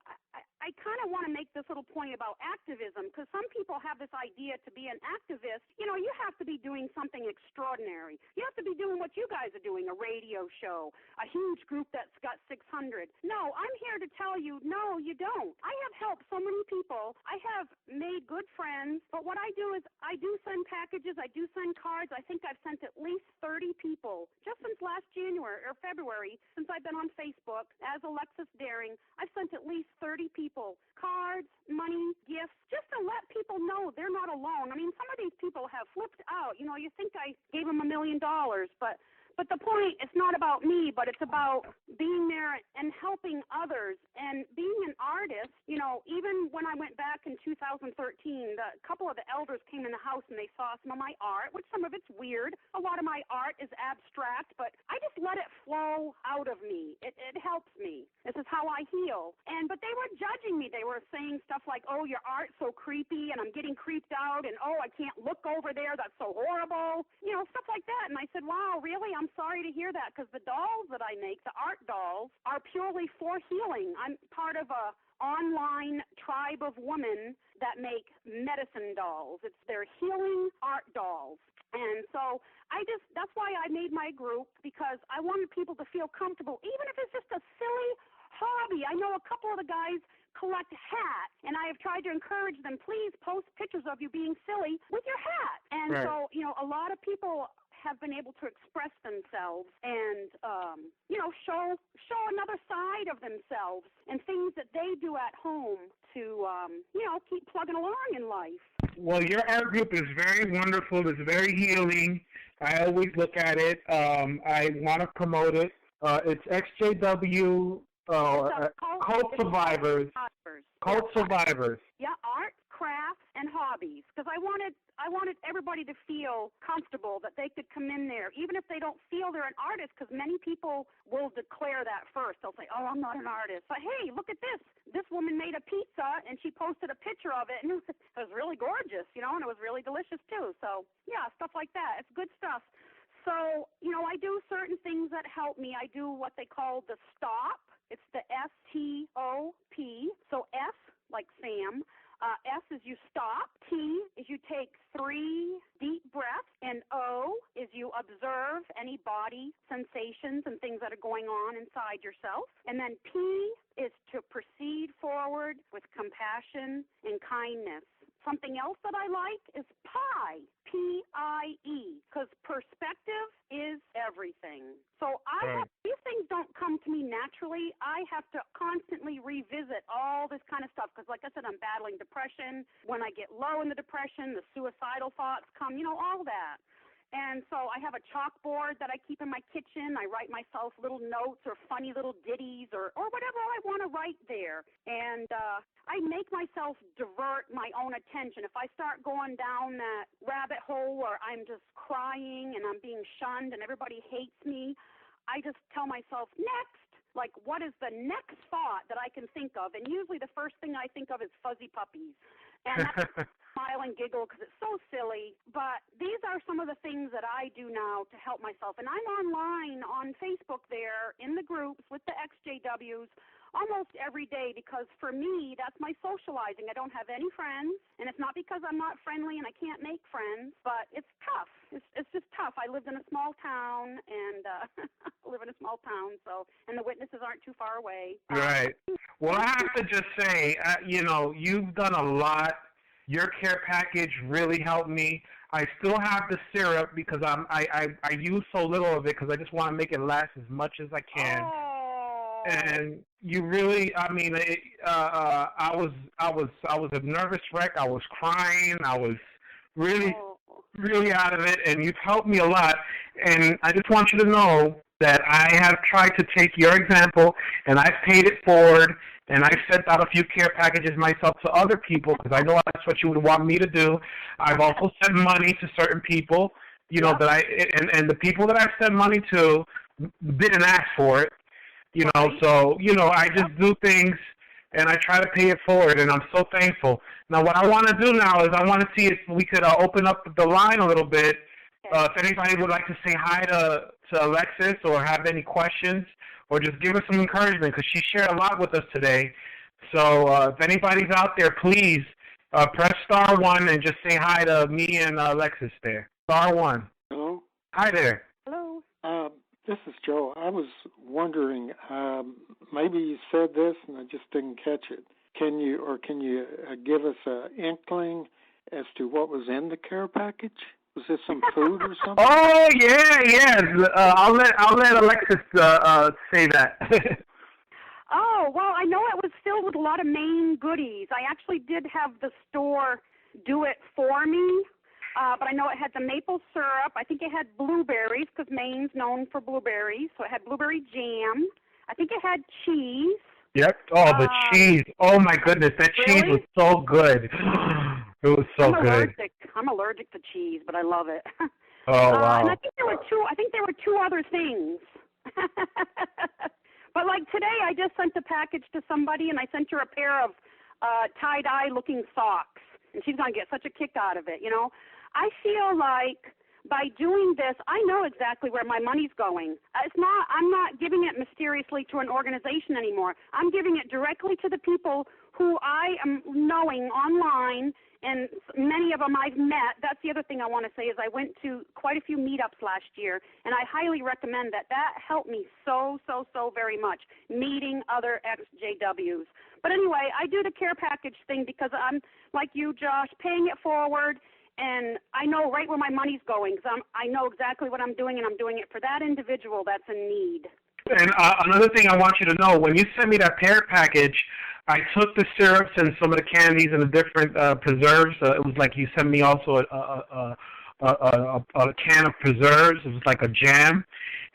I kind of want to make this little point about activism, because some people have this idea to be an activist, you have to be doing something extraordinary. You have to be doing what you guys are doing, a radio show, a huge group that's got 600. No, I'm here to tell you, no, you don't. I have helped so many people. I have made good friends, but what I do is I do send packages, I do send cards. I think I've sent at least 30 people just since last January or February, since I've been on Facebook as Alexus Daring. I've sent at least 30 people cards, money, gifts, just to let people know they're not alone. I mean, some of these people have flipped out. You think I gave them $1 million, but the point, it's not about me, but it's about being there and helping others. And being an artist, even when I went back in 2013, a couple of the elders came in the house and they saw some of my art, which some of it's weird. A lot of my art is abstract, but I just let it flow out of me. It helps me. This is how I heal. But they were judging me. They were saying stuff like, oh, your art's so creepy, and I'm getting creeped out, and oh, I can't look over there. That's so horrible. Stuff like that. And I said, wow, really? I'm sorry to hear that, because the dolls that I make, the art dolls, are purely for healing. I'm part of a online tribe of women that make medicine dolls. They're healing art dolls. And so that's why I made my group, because I wanted people to feel comfortable, even if it's just a silly hobby. I know a couple of the guys collect hats, and I have tried to encourage them, please post pictures of you being silly with your hat. And right. So, a lot of people have been able to express themselves and, show another side of themselves and things that they do at home to, keep plugging along in life. Well, your art group is very wonderful. It's very healing. I always look at it. I want to promote it. It's XJW Cult Survivors. Cult Survivors. Yeah, art, crafts, and hobbies. Because I wanted everybody to feel comfortable that they could come in there, even if they don't feel they're an artist, because many people will declare that first. They'll say, oh, I'm not an artist. But hey, look at this. This woman made a pizza, and she posted a picture of it, and it was really gorgeous, and it was really delicious, too. So, yeah, stuff like that. It's good stuff. So, I do certain things that help me. I do what they call the stop. It's the STOP. So S, like Sam. S is you stop. T is you take 3 deep breaths. And O is you observe any body sensations and things that are going on inside yourself. And then P is to proceed forward with compassion and kindness. Something else that I like is PIE, P-I-E, because perspective is everything. So these things don't come to me naturally. I have to constantly revisit all this kind of stuff because, like I said, I'm battling depression. When I get low in the depression, the suicidal thoughts come, all that. And so I have a chalkboard that I keep in my kitchen. I write myself little notes or funny little ditties or whatever I want to write there. And I make myself divert my own attention. If I start going down that rabbit hole where I'm just crying and I'm being shunned and everybody hates me, I just tell myself, next. Like, what is the next thought that I can think of? And usually the first thing I think of is fuzzy puppies. And I smile and giggle because it's so silly. But these are some of the things that I do now to help myself. And I'm online on Facebook there in the groups with the XJWs almost every day because for me, that's my socializing. I don't have any friends. And it's not because I'm not friendly and I can't make friends, but it's tough. It's just tough. I lived in a small town and live in a small town, and the witnesses aren't too far away. Right. Well, I have to just say, you've done a lot. Your care package really helped me. I still have the syrup because I use so little of it because I just want to make it last as much as I can. Oh. And you really, I was a nervous wreck. I was crying. I was really out of it, and you've helped me a lot. And I just want you to know that I have tried to take your example, and I've paid it forward, and I've sent out a few care packages myself to other people because I know that's what you would want me to do. I've also sent money to certain people, and the people that I've sent money to didn't ask for it, I just do things, and I try to pay it forward, and I'm so thankful. Now, what I want to do now is I want to see if we could open up the line a little bit. If anybody would like to say hi to Alexus or have any questions or just give her some encouragement because she shared a lot with us today. So if anybody's out there, please press *1 and just say hi to me and Alexis there. *1. Hello? Hi there. Hello. This is Joe. I was wondering, maybe you said this and I just didn't catch it. Can you give us an inkling as to what was in the care package? Was this some food or something? Oh yeah. I'll let Alexis say that. Oh, well, I know it was filled with a lot of Maine goodies. I actually did have the store do it for me, but I know it had the maple syrup. I think it had blueberries because Maine's known for blueberries, so it had blueberry jam. I think it had cheese. Yep. Oh, the cheese. Oh, my goodness. That cheese was so good. It was so good. I'm allergic to cheese, but I love it. Oh, wow. And I think there were two other things. But like today, I just sent a package to somebody, and I sent her a pair of tie-dye looking socks, and she's going to get such a kick out of it, you know. I feel like by doing this, I know exactly where my money's going. I'm not giving it mysteriously to an organization anymore. I'm giving it directly to the people who I am knowing online, and many of them I've met. That's the other thing I want to say is I went to quite a few meetups last year, and I highly recommend that. That helped me so very much, meeting other ex-JWs. But anyway, I do the care package thing because I'm, like you, Josh, paying it forward, and I know right where my money's going because I know exactly what I'm doing, and I'm doing it for that individual that's in need. And another thing I want you to know, when you sent me that pear package, I took the syrups and some of the candies and the different preserves. It was like you sent me also a can of preserves. It was like a jam.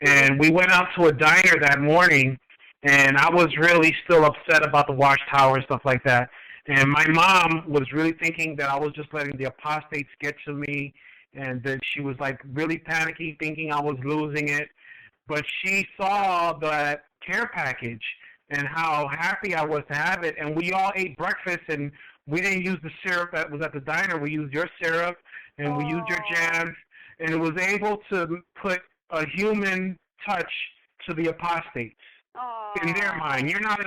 And we went out to a diner that morning, and I was really still upset about the watchtower and stuff like that. And my mom was really thinking that I was just letting the apostates get to me, and that she was like really panicky, thinking I was losing it. But she saw that care package and how happy I was to have it, and we all ate breakfast, and we didn't use the syrup that was at the diner. We used your syrup, and we used your jams, and it was able to put a human touch to the apostates in their mind. You're not,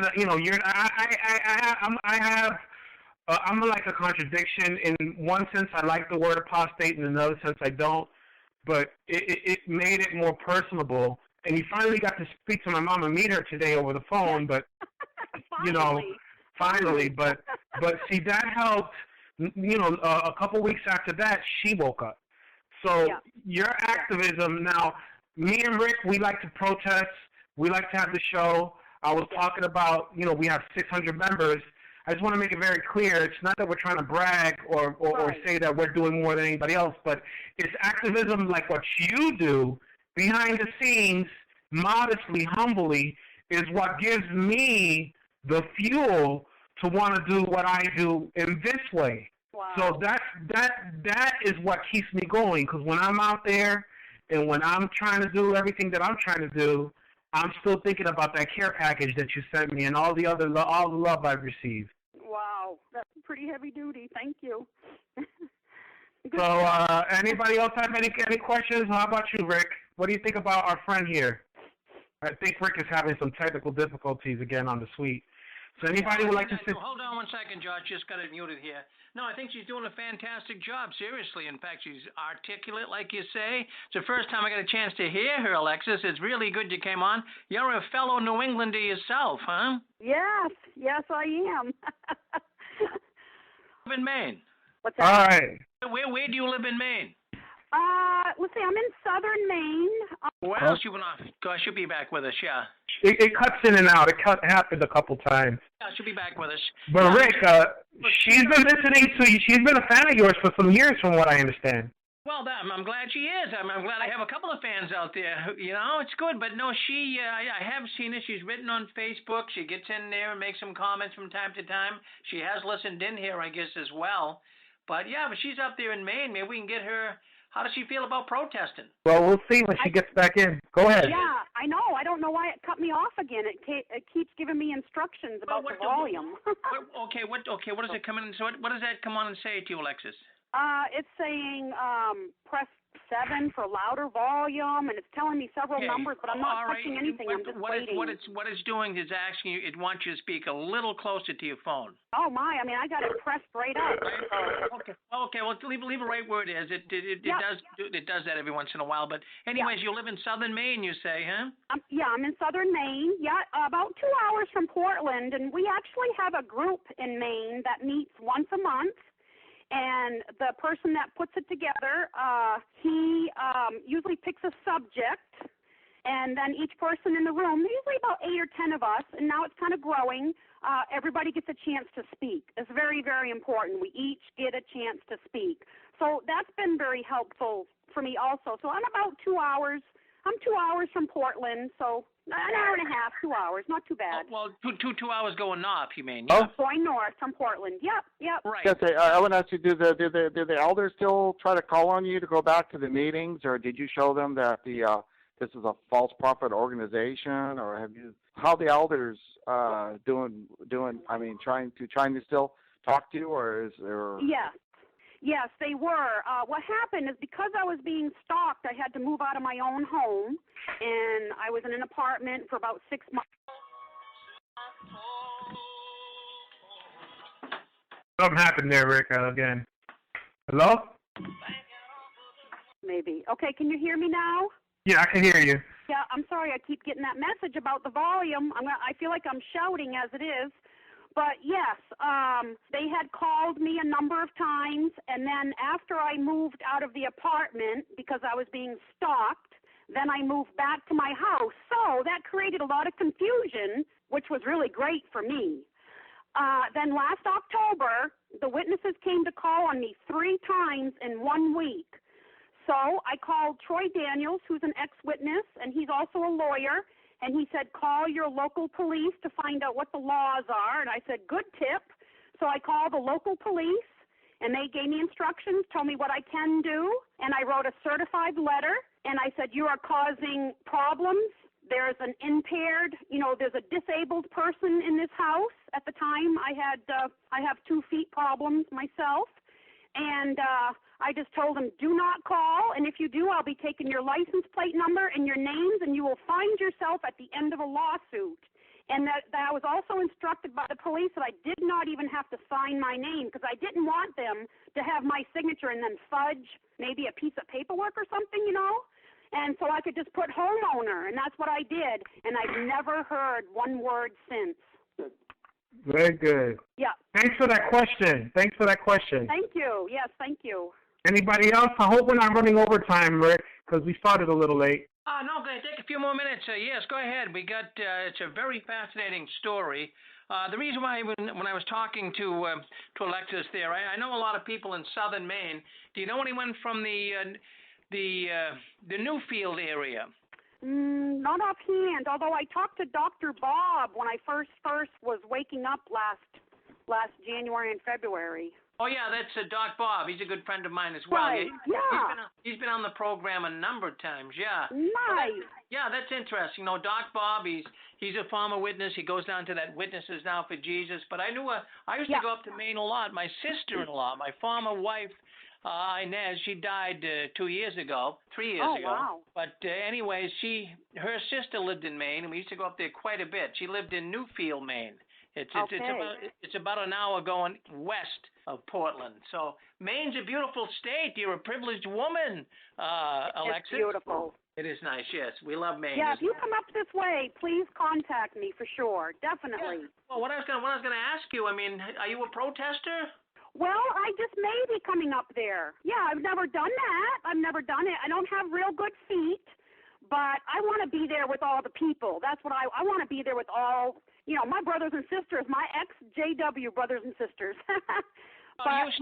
I'm like a contradiction. In one sense, I like the word apostate, in another sense, I don't. But it made it more personable. And you finally got to speak to my mom and meet her today over the phone, but finally. But see, that helped. A couple weeks after that, she woke up. So your activism now. Me and Rick, we like to protest. We like to have the show. I was talking about, we have 600 members. I just want to make it very clear. It's not that we're trying to brag or say that we're doing more than anybody else, but it's activism like what you do behind the scenes, modestly, humbly, is what gives me the fuel to want to do what I do in this way. Wow. So that is what keeps me going, because when I'm out there and when I'm trying to do everything that I'm trying to do, I'm still thinking about that care package that you sent me and all the love I've received. Wow, that's pretty heavy duty. Thank you. So, anybody else have any questions? How about you, Rick? What do you think about our friend here? I think Rick is having some technical difficulties again on the suite. So anybody would like to say... Hold on one second, Josh. Just got it muted here. No, I think she's doing a fantastic job, seriously. In fact, she's articulate, like you say. It's the first time I got a chance to hear her, Alexis. It's really good you came on. You're a fellow New Englander yourself, huh? Yes, I am. In Maine. What's that? All right. Where do you live in Maine? Let's see, I'm in southern Maine. Well, she went off. Gosh, she'll be back with us, yeah. It cuts in and out. It happened a couple times. Yeah, she'll be back with us. But Rick, she's been listening to you. She's been a fan of yours for some years, from what I understand. Well, I'm glad she is. I'm glad I have a couple of fans out there. It's good. But no, I have seen her. She's written on Facebook. She gets in there and makes some comments from time to time. She has listened in here, I guess, as well. But she's up there in Maine. Maybe we can get her. How does she feel about protesting? Well, we'll see when she gets back in. Go ahead. Yeah, I know. I don't know why it cut me off again. It keeps giving me instructions about the volume. What does it come in? So what does that come on and say to you, Alexis? It's saying press 7 for louder volume, and it's telling me several Okay. numbers, but I'm not All right. touching anything. I'm just waiting. What it's doing is asking you. It wants you to speak a little closer to your phone. Oh my! I mean, I got it pressed right up. So. Okay. Well, leave it right where it is. It does that every once in a while. But anyways, you live in Southern Maine, you say, huh? I'm in Southern Maine. Yeah, about 2 hours from Portland, and we actually have a group in Maine that meets once a month. And the person that puts it together, he usually picks a subject, and then each person in the room, usually about 8 or 10 of us, and now it's kind of growing, everybody gets a chance to speak. It's very, very important. We each get a chance to speak. So that's been very helpful for me also. So I'm about 2 hours. I'm 2 hours from Portland, so an hour and a half, 2 hours, not too bad. Well, two hours going north, you mean? Oh. Yeah. Going north from Portland. Yep. Right. Yes, I want to ask you, do the elders still try to call on you to go back to the meetings, or did you show them that this is a false prophet organization, or have you? How the elders doing? I mean, trying to still talk to you, or is there? Yes, they were. What happened is because I was being stalked, I had to move out of my own home, and I was in an apartment for about 6 months. Something happened there, Rick, again. Hello? Maybe. Okay, can you hear me now? Yeah, I can hear you. Yeah, I'm sorry. I keep getting that message about the volume. I feel like I'm shouting as it is. But yes, they had called me a number of times, and then after I moved out of the apartment because I was being stalked, then I moved back to my house. So that created a lot of confusion, which was really great for me. Then last October, the witnesses came to call on me 3 times in 1 week. So I called Troy Daniels, who's an ex-witness, and he's also a lawyer. And he said, call your local police to find out what the laws are. And I said, good tip. So I called the local police, and they gave me instructions, told me what I can do. And I wrote a certified letter, and I said, you are causing problems. There's an impaired, there's a disabled person in this house. At the time, I have 2 feet problems myself. And I just told him, do not call, and if you do, I'll be taking your license plate number and your names, and you will find yourself at the end of a lawsuit. And that I was also instructed by the police that I did not even have to sign my name because I didn't want them to have my signature and then fudge maybe a piece of paperwork or something, And so I could just put homeowner, and that's what I did, and I've never heard one word since. Very good. Yeah. Thanks for that question. Thank you. Yes, thank you. Anybody else? I hope we're not running over time, Rick, because we started a little late. No, go ahead. Take a few more minutes. Yes, go ahead. We got, it's a very fascinating story. The reason why when I was talking to Alexus there, I know a lot of people in Southern Maine. Do you know anyone from the Newfield area? Not offhand, although I talked to Dr. Bob when I first was waking up last January and February. Oh, yeah, that's Doc Bob. He's a good friend of mine as well. Right, yeah. He's been on the program a number of times, yeah. Nice. That's interesting. Doc Bob, he's a former witness. He goes down to that Witnesses Now for Jesus. But I used to go up to Maine a lot. My sister-in-law, my former wife, Inez, she died 3 years ago. Wow. But anyways, her sister lived in Maine, and we used to go up there quite a bit. She lived in Newfield, Maine. It's about an hour going west of Portland. So Maine's a beautiful state. You're a privileged woman, Alexus. It's beautiful. It is nice. Yes, we love Maine. Yeah, if you come up this way, please contact me for sure. Definitely. Yeah. Well, what I was going to ask you, are you a protester? Well, I just may be coming up there. Yeah, I've never done that. I've never done it. I don't have real good feet, but I want to be there with all the people. That's what I want to be there with all, my brothers and sisters, my ex-JW brothers and sisters. So I'm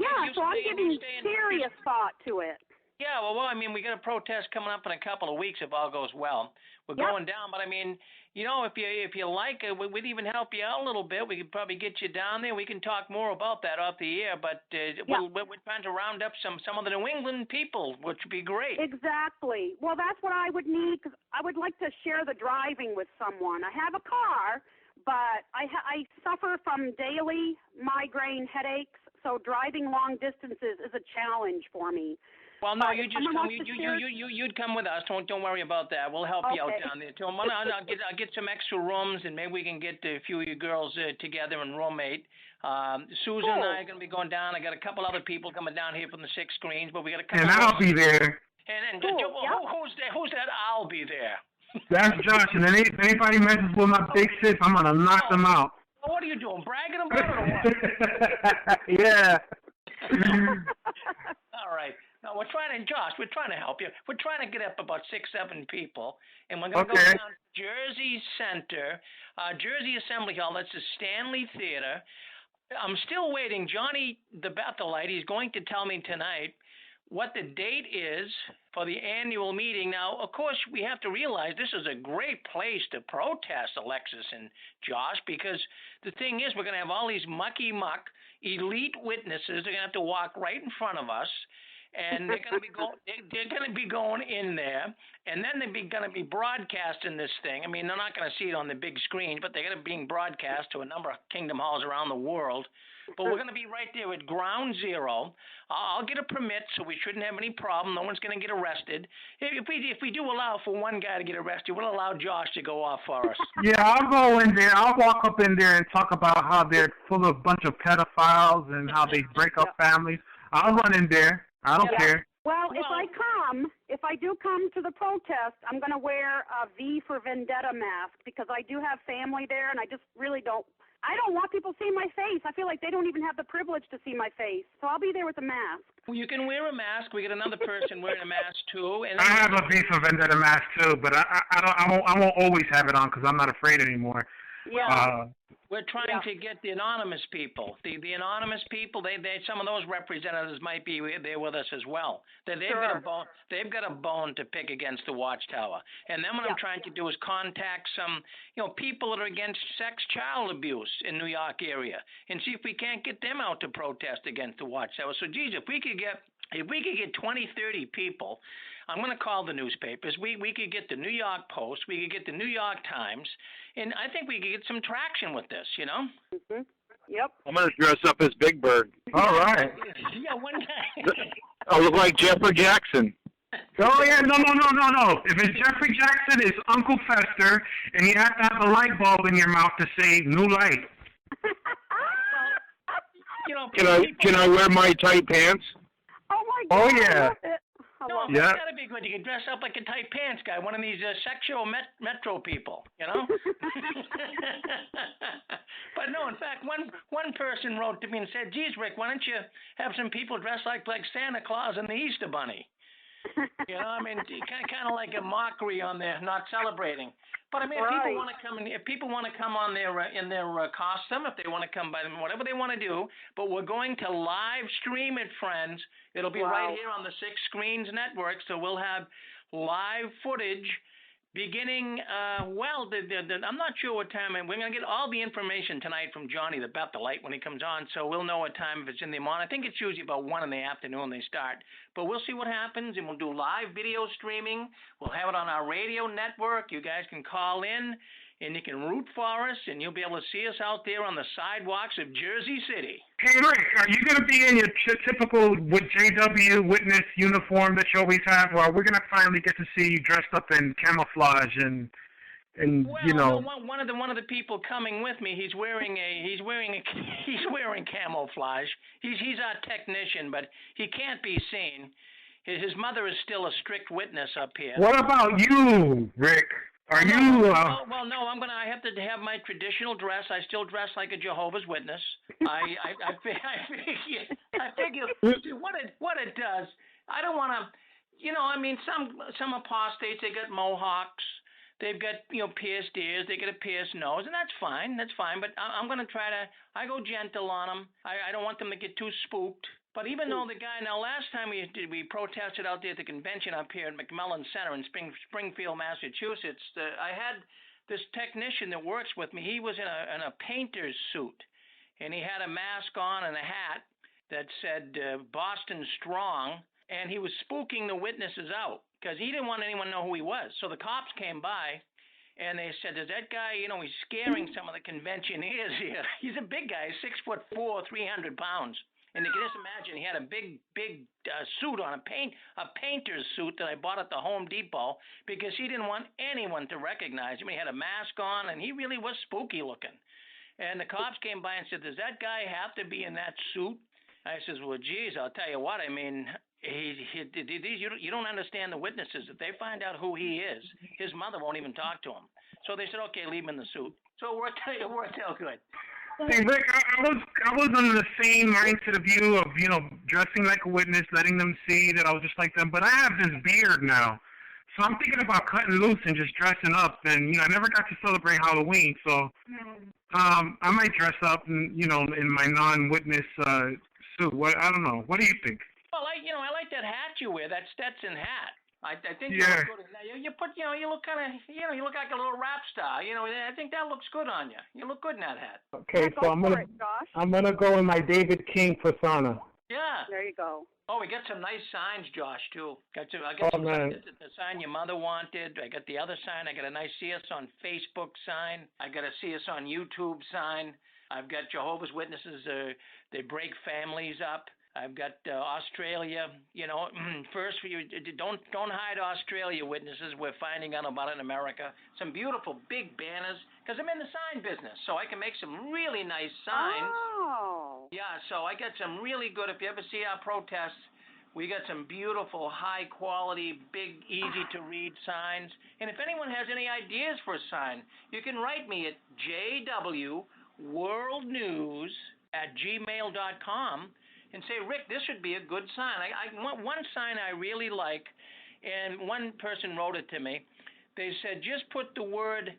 giving serious thought to it. Yeah, well, we got a protest coming up in a couple of weeks if all goes well. We're going down, but if you like, we'd even help you out a little bit. We could probably get you down there. We can talk more about that off the air, but we're trying to round up some of the New England people, which would be great. Exactly. Well, that's what I would need because I would like to share the driving with someone. I have a car, but I suffer from daily migraine headaches, so driving long distances is a challenge for me. Well, no, you just come. You'd come with us. Don't worry about that. We'll help you out down there too. I'll get some extra rooms, and maybe we can get a few of you girls together and roommate. Susan and I are going to be going down. I got a couple other people coming down here from the 6 screens, but we got a couple. And I'll be there. And who's that? I'll be there. That's Josh. And then if anybody messes with my big sis, I'm gonna knock them out. What are you doing? Bragging about it or what? Yeah. All right. No, we're trying to help you. We're trying to get up about 6, 7 people, and we're going to go down to Jersey Center, Jersey Assembly Hall. That's the Stanley Theater. I'm still waiting. Johnny the Bethelite, he's going to tell me tonight what the date is for the annual meeting. Now, of course, we have to realize this is a great place to protest, Alexis and Josh, because the thing is, we're going to have all these mucky-muck elite witnesses. They're going to have to walk right in front of us, and they're going to be going in there, and then they're going to be broadcasting this thing. I mean, they're not going to see it on the big screen, but they're going to be being broadcast to a number of kingdom halls around the world. But we're going to be right there at ground zero. I'll get a permit, so we shouldn't have any problem. No one's going to get arrested. If we do allow for one guy to get arrested, we'll allow Josh to go off for us. Yeah, I'll go in there. I'll walk up in there and talk about how they're full of a bunch of pedophiles and how they break up families. I'll run in there. I don't care. Well, if I do come to the protest, I'm going to wear a V for Vendetta mask because I do have family there, and I just really don't. I don't want people seeing my face. I feel like they don't even have the privilege to see my face. So I'll be there with a mask. Well, you can wear a mask. We get another person wearing a mask too. And I have a V for Vendetta mask too, but I won't always have it on because I'm not afraid anymore. Yeah. We're trying to get the anonymous people. The anonymous people, they some of those representatives might be there with us as well. They've got a bone to pick against the Watchtower. And then what I'm trying to do is contact some, people that are against child abuse in New York area and see if we can't get them out to protest against the Watchtower. So, geez, if we could get 20, 30 people, I'm going to call the newspapers. We could get the New York Post. We could get the New York Times. And I think we could get some traction with this, Mm-hmm. Yep. I'm going to dress up as Big Bird. All right. Yeah, one guy. I look like Jeffrey Jackson. Oh, yeah, no. If it's Jeffrey Jackson, it's Uncle Fester, and you have to have a light bulb in your mouth to say new light. Can I wear my tight pants? Oh, my God. Oh, yeah. No, yeah. That's gotta be good. You can dress up like a tight pants guy, one of these sexual metro people, But no, in fact, one person wrote to me and said, "Geez, Rick, why don't you have some people dressed like Santa Claus and the Easter Bunny?" Kind of like a mockery on there, not celebrating. But I mean, if people want to come on their in their costume, if they want to come by them, whatever they want to do. But we're going to live stream it, friends. It'll be right here on the 6 Screens Network, so we'll have live footage beginning. I'm not sure what time. We're going to get all the information tonight from Johnny the Bethelite when he comes on, so we'll know what time if it's in the morning. I think it's usually about 1 in the afternoon they start. But we'll see what happens, and we'll do live video streaming. We'll have it on our radio network. You guys can call in, and you can root for us, and you'll be able to see us out there on the sidewalks of Jersey City. Hey, Rick, are you going to be in your typical JW witness uniform that you always have, or we're going to finally get to see you dressed up in camouflage and one of the people coming with me, he's wearing camouflage. He's our technician, but he can't be seen. His mother is still a strict witness up here. What about you, Rick? Are you? No, I have to have my traditional dress. I still dress like a Jehovah's Witness. I figure what it does. I don't want to. Some apostates, they got mohawks. They've got pierced ears. They get a pierced nose, and that's fine. But I'm going to try to. I go gentle on them. I don't want them to get too spooked. But even though last time we protested out there at the convention up here at McMillan Center in Springfield, Massachusetts, I had this technician that works with me. He was in a painter's suit, and he had a mask on and a hat that said Boston Strong, and he was spooking the witnesses out because he didn't want anyone to know who he was. So the cops came by, and they said, "Does that guy, he's scaring some of the conventioneers here." He's a big guy, 6'4", 300 pounds. And you can just imagine, he had a big suit on, a painter's suit that I bought at the Home Depot because he didn't want anyone to recognize him. He had a mask on, and he really was spooky looking. And the cops came by and said, "Does that guy have to be in that suit?" I says, "Well, geez, I'll tell you what. I mean, you don't understand the witnesses. If they find out who he is, his mother won't even talk to him." So they said, "Okay, leave him in the suit." So it worked out good. Hey, Rick, I was under the same mindset of you of, dressing like a witness, letting them see that I was just like them. But I have this beard now. So I'm thinking about cutting loose and just dressing up. And, I never got to celebrate Halloween. So I might dress up, in my non-witness suit. I don't know. What do you think? Well, I like that hat you wear, that Stetson hat. I think yeah. You look good. You look kind of, you look like a little rap star. I think that looks good on you. You look good in that hat. Okay, so I'm gonna go in my David King persona. Yeah. There you go. Oh, we got some nice signs, Josh, too. I got some signs, the sign your mother wanted. I got the other sign. I got a nice See Us on Facebook sign. I got a See Us on YouTube sign. I've got Jehovah's Witnesses. They break families up. I've got Australia. First, don't hide Australia, witnesses. We're finding out about it in America. Some beautiful big banners, because I'm in the sign business, so I can make some really nice signs. Oh. Yeah, so I got some really good. If you ever see our protests, we got some beautiful, high quality, big, easy to read signs. And if anyone has any ideas for a sign, you can write me at jwworldnews@gmail.com. and say, "Rick, this would be a good sign." I one sign I really like, and one person wrote it to me. They said, just put the word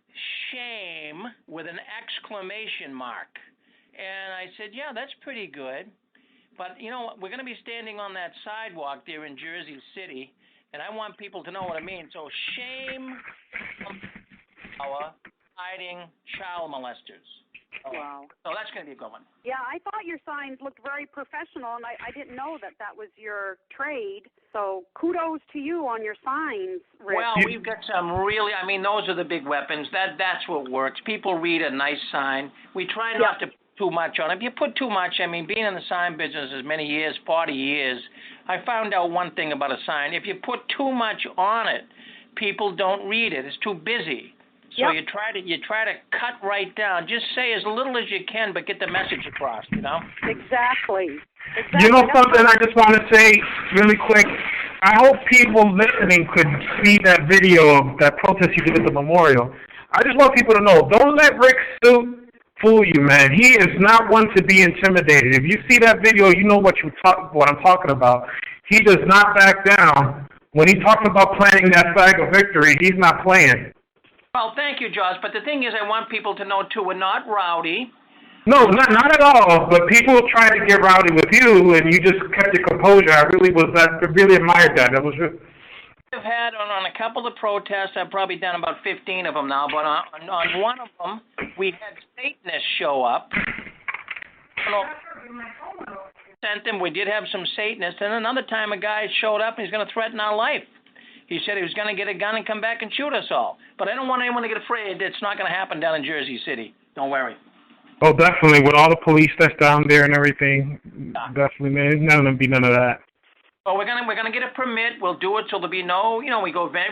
shame with an exclamation mark. And I said, yeah, that's pretty good. But, we're going to be standing on that sidewalk there in Jersey City, and I want people to know what I mean. So shame hiding child molesters. Wow. So that's going to be a good one. Yeah, I thought your signs looked very professional, and I didn't know that was your trade. So kudos to you on your signs, Rick. Well, we've got some really, those are the big weapons. That's what works. People read a nice sign. We try not to put too much on it. If you put too much, being in the sign business as many years, 40 years, I found out one thing about a sign. If you put too much on it, people don't read it. It's too busy. So you try to cut right down. Just say as little as you can, but get the message across. Exactly. Something I just want to say really quick. I hope people listening could see that video of that protest you did at the memorial. I just want people to know: don't let Rick's suit fool you, man. He is not one to be intimidated. If you see that video, you know what I'm talking about. He does not back down. When he talks about planting that flag of victory, he's not playing. Well, thank you, Josh. But the thing is, I want people to know, too, we're not rowdy. No, not at all. But people tried to get rowdy with you, and you just kept your composure. I really admired that. That was good. I've had on a couple of protests, I've probably done about 15 of them now, but on one of them, we had Satanists show up. Sent them. We did have some Satanists. And another time, a guy showed up, and he's going to threaten our life. He said he was going to get a gun and come back and shoot us all. But I don't want anyone to get afraid. It's not going to happen down in Jersey City. Don't worry. Oh, definitely. With all the police that's down there and everything, definitely, man. There's not going to be none of that. Well, we're gonna get a permit. We'll do it so there'll be no, we obey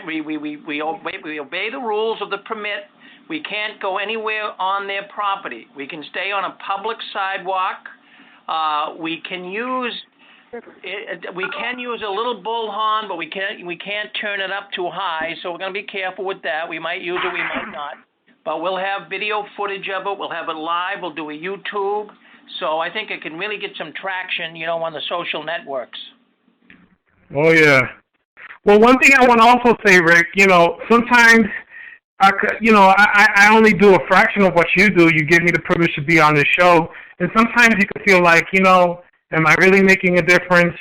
the rules of the permit. We can't go anywhere on their property. We can stay on a public sidewalk. We can use a little bullhorn, but we can't turn it up too high. So we're gonna be careful with that. We might use it, we might not. But we'll have video footage of it. We'll have it live. We'll do a YouTube. So I think it can really get some traction, on the social networks. Oh, yeah. Well, one thing I want to also say, Rick, sometimes I only do a fraction of what you do. You give me the privilege to be on this show. And sometimes you can feel like, am I really making a difference?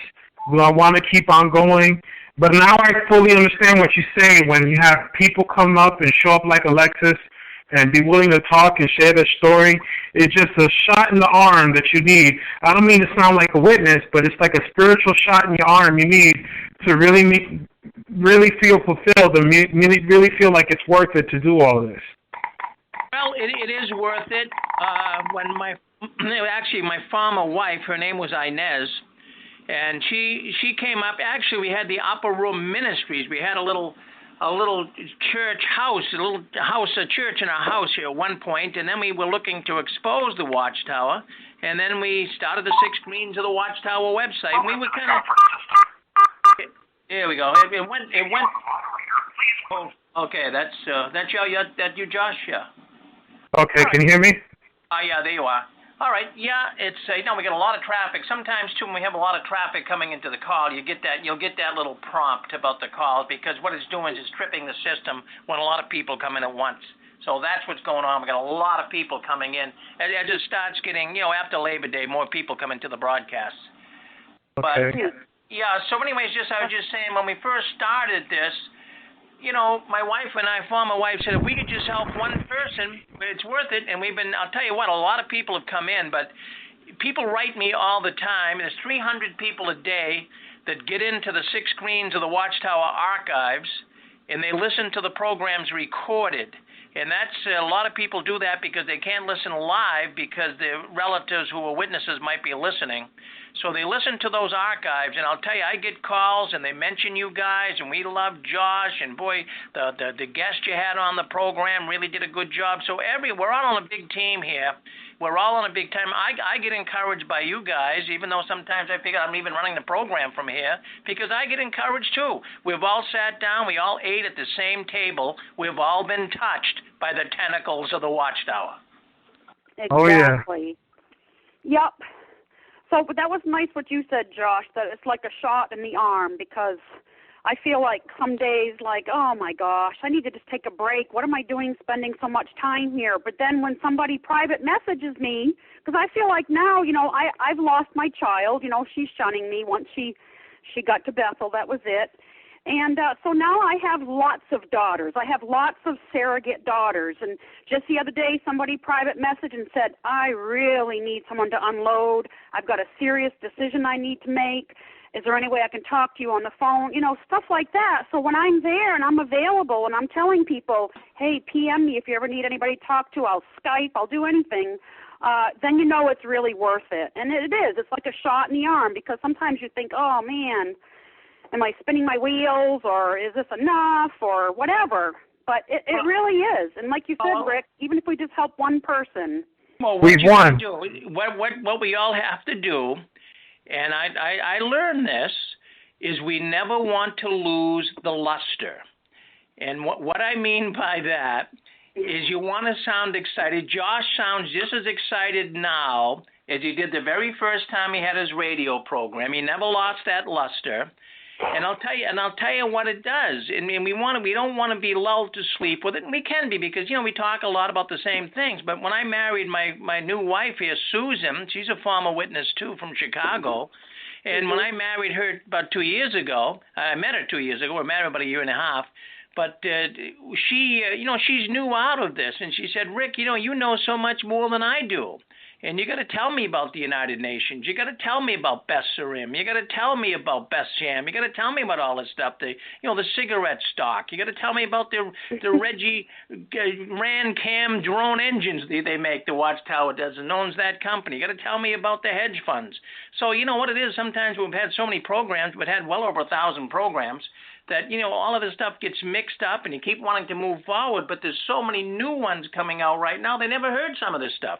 Will I want to keep on going? But now I fully understand what you say when you have people come up and show up like Alexus and be willing to talk and share their story. It's just a shot in the arm that you need. I don't mean to sound like a witness, but it's like a spiritual shot in your arm you need to really feel fulfilled and really feel like it's worth it to do all of this. Well, it is worth it. When actually my former wife, her name was Inez, and she came up. Actually, we had the Upper Room Ministries. We had a little church house, a church in our house here at one point, and then we were looking to expose the Watchtower, and then we started the 6 screens of the Watchtower website. And we were kind of. Here we go. It went. Oh, okay, that's you, Josh. Yeah. Okay, can you hear me? Yeah, there you are. All right, yeah, it's we get a lot of traffic. Sometimes too, when we have a lot of traffic coming into the call, you'll get that little prompt about the call, because what it's doing is tripping the system when a lot of people come in at once. So that's what's going on. We got a lot of people coming in. As it starts getting, after Labor Day, more people come into the broadcast. Okay. But yeah, so anyways, I was just saying, when we first started this, my wife and I, former wife, said if we could just help one person, it's worth it. And I'll tell you what, a lot of people have come in, but people write me all the time. There's 300 people a day that get into the 6 screens of the Watchtower archives, and they listen to the programs recorded. And that's a lot of people do that because they can't listen live because their relatives who are witnesses might be listening. So they listen to those archives, and I'll tell you, I get calls, and they mention you guys, and we love Josh, and boy, the guest you had on the program really did a good job. So we're all on a big team here. We're all on a big time. I get encouraged by you guys, even though sometimes I figure I'm even running the program from here, because I get encouraged too. We've all sat down. We all ate at the same table. We've all been touched by the tentacles of the Watchtower. Exactly. Oh, yeah. Yep. So that was nice what you said, Josh, that it's like a shot in the arm, because I feel like some days like, oh my gosh, I need to just take a break. What am I doing spending so much time here? But then when somebody private messages me, because I feel like now, I've lost my child. She's shunning me once she got to Bethel. That was it. And so now I have lots of daughters. I have lots of surrogate daughters. And just the other day, somebody private messaged and said, I really need someone to unload. I've got a serious decision I need to make. Is there any way I can talk to you on the phone? Stuff like that. So when I'm there and I'm available and I'm telling people, hey, PM me if you ever need anybody to talk to, I'll Skype, I'll do anything, then it's really worth it. And it is. It's like a shot in the arm, because sometimes you think, oh, man, am I spinning my wheels, or is this enough, or whatever? But it really is. And like you said, Rick, even if we just help one person. Well, we've won. What we all have to do, and I learned this, is we never want to lose the luster. And what I mean by that is you want to sound excited. Josh sounds just as excited now as he did the very first time he had his radio program. He never lost that luster. And I'll tell you what it does. And we don't want to be lulled to sleep with it. And we can be, because we talk a lot about the same things. But when I married my new wife here, Susan, she's a former witness too from Chicago. And when I married her about 2 years ago, I met her 2 years ago. We're married about a year and a half. But she, she's new out of this, and she said, Rick, you know so much more than I do. And you got to tell me about the United Nations. You got to tell me about Beth Sarim. You got to tell me about Beth Sham. You got to tell me about all this stuff. The cigarette stock. You got to tell me about the Reggie Ran Cam drone engines they make. The Watchtower does and owns that company. You got to tell me about the hedge funds. So what it is. Sometimes we've had so many programs. We've had well over 1,000 programs. That, all of this stuff gets mixed up, and you keep wanting to move forward. But there's so many new ones coming out right now. They never heard some of this stuff.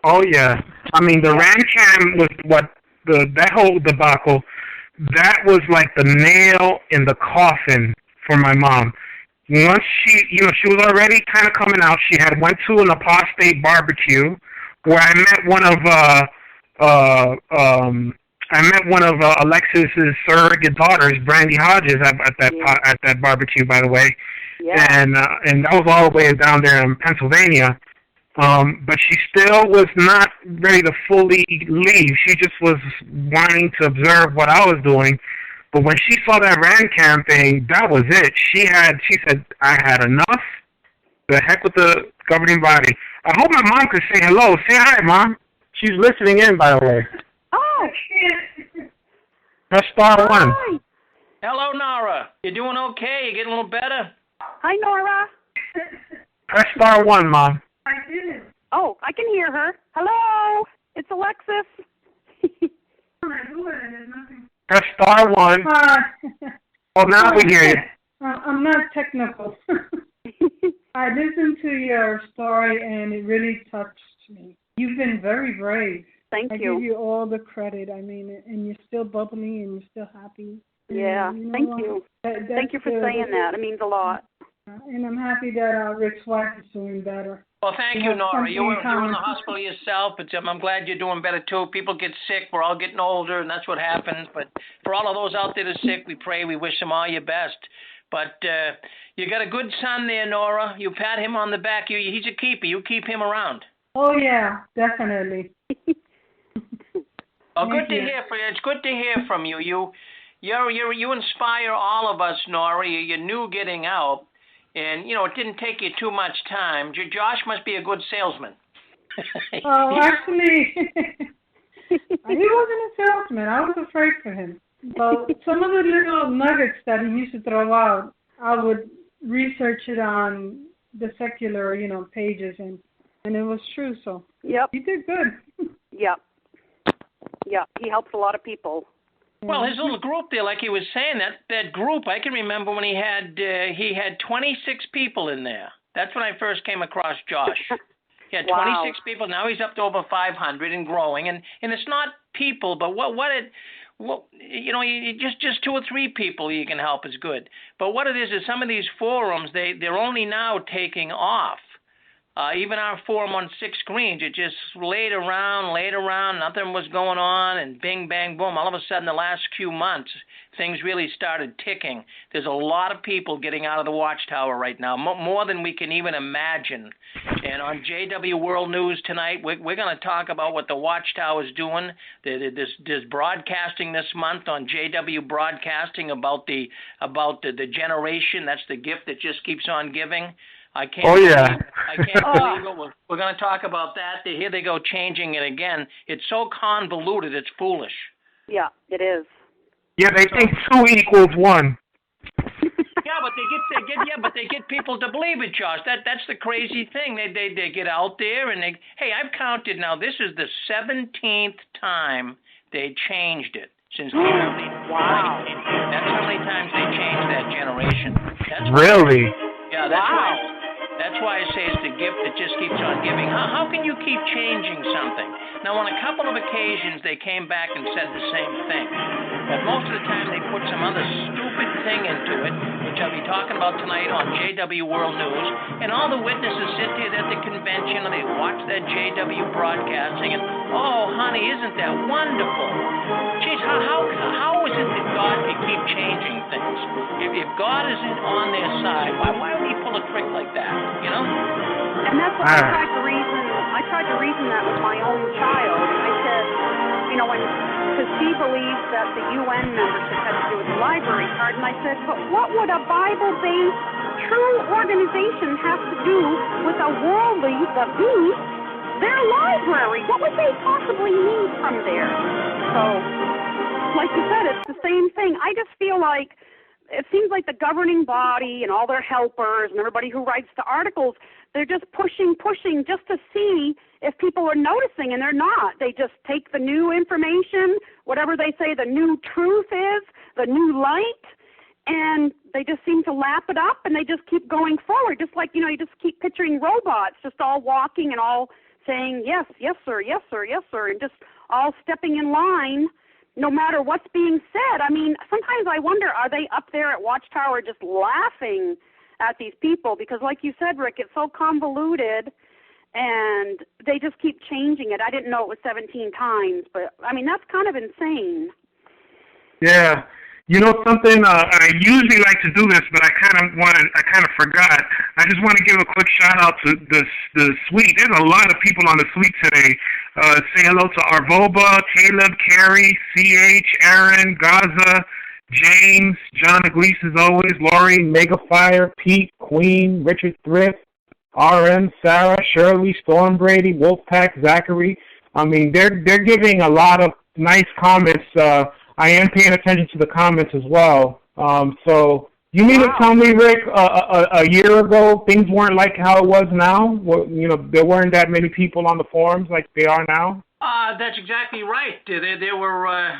Oh, yeah. I mean, the Rancam was that whole debacle, that was like the nail in the coffin for my mom. Once she was already kind of coming out. She had went to an apostate barbecue where I met one of Alexus's surrogate daughters, Brandy Hodges, at that barbecue, by the way. Yeah. And that was all the way down there in Pennsylvania. But she still was not ready to fully leave. She just was wanting to observe what I was doing. But when she saw that Rancam thing, that was it. She said, I had enough. The heck with the governing body. I hope my mom could say hello. Say hi, Mom. She's listening in, by the way. Oh. Press *1. Hello, Nora. You doing okay? You getting a little better? Hi, Nora. Press *1, Mom. Oh, I can hear her. Hello. Press star 1. Oh, now we hear you. I'm not technical. I listened to your story, and it really touched me. You've been very brave. Thank I you. give you all the credit. I mean, and you're still bubbly, and you're still happy. Yeah, and thank you. Thank you for saying that. It means a lot. And I'm happy that Rick's wife is doing better. Well, thank you, Nora. You're in the hospital yourself, but I'm glad you're doing better, too. People get sick. We're all getting older, and that's what happens. But for all of those out there that are sick, we pray. We wish them all your best. But you got a good son there, Nora. You pat him on the back. He's a keeper. You keep him around. Oh, yeah, definitely. Well, good to hear from you. It's good to hear from you. You inspire all of us, Nora. You're new getting out. And, you know, it didn't take you too much time. Josh must be a good salesman. Oh, actually, he wasn't a salesman. I was afraid for him. But some of the little nuggets that he used to throw out, I would research it on the secular, pages, and it was true. So yep, you did good. Yep. Yeah, he helps a lot of people. Well, his little group there, like he was saying, that group, I can remember when he had 26 people in there. That's when I first came across Josh. He had 26 people. Now he's up to over 500 and growing. And it's not people, but just 2 or 3 people you can help is good. But what it is some of these forums, they're only now taking off. Even our forum on 6 Greens, it just laid around, nothing was going on, and bing, bang, boom. All of a sudden, the last few months, things really started ticking. There's a lot of people getting out of the Watchtower right now, more than we can even imagine. And on JW World News tonight, we're going to talk about what the Watchtower is doing. There's broadcasting this month on JW Broadcasting about the generation. That's the gift that just keeps on giving. I can't believe it. We're going to talk about that. Here they go changing it again. It's so convoluted, it's foolish. Yeah, it is. Yeah, they think 2 equals 1. But they get people to believe it, Josh. That's the crazy thing. They get out there and I've counted now. This is the 17th time they changed it since the early 90s. That's how many times they changed that generation. Really? Yeah, that's why I say it's the gift that just keeps on giving. How can you keep changing something? Now, on a couple of occasions, they came back and said the same thing. But most of the time, they put some other stupid thing into it, which I'll be talking about tonight on JW World News. And all the witnesses sit there at the convention, and they watch that JW broadcasting, and, oh, honey, isn't that wonderful? Geez, how is it that God can keep changing things? If God isn't on their side, why would he pull a trick like that, And that's what I tried to reason that with my own child. I said, because she believes that the UN membership has to do with the library card, and I said, but what would a Bible-based true organization have to do with a worldly, their library? What would they possibly need from there? So, like you said, it's the same thing. I just feel like it seems like the governing body and all their helpers and everybody who writes the articles, they're just pushing just to see if people are noticing, and they're not. They just take the new information, whatever they say the new truth is, the new light, and they just seem to lap it up, and they just keep going forward, just like, you just keep picturing robots just all walking and all saying, yes, yes, sir, yes, sir, yes, sir, and just all stepping in line no matter what's being said. I mean, sometimes I wonder, are they up there at Watchtower just laughing at these people? Because like you said, Rick, it's so convoluted, and they just keep changing it. I didn't know it was 17 times, but, I mean, that's kind of insane. Yeah. You know something? I usually like to do this, but I kind of forgot. I just want to give a quick shout out to the suite. There's a lot of people on the suite today. Say hello to Arvoba, Caleb, Carrie, CH, Aaron, Gaza, James, John Aglise as always, Laurie, Megafire, Pete, Queen, Richard Thrift, RM, Sarah, Shirley, Storm Brady, Wolfpack, Zachary. I mean, they're giving a lot of nice comments. I am paying attention to the comments as well. So you mean to tell me, Rick, a year ago things weren't like how it was now? Well, there weren't that many people on the forums like they are now? That's exactly right. There were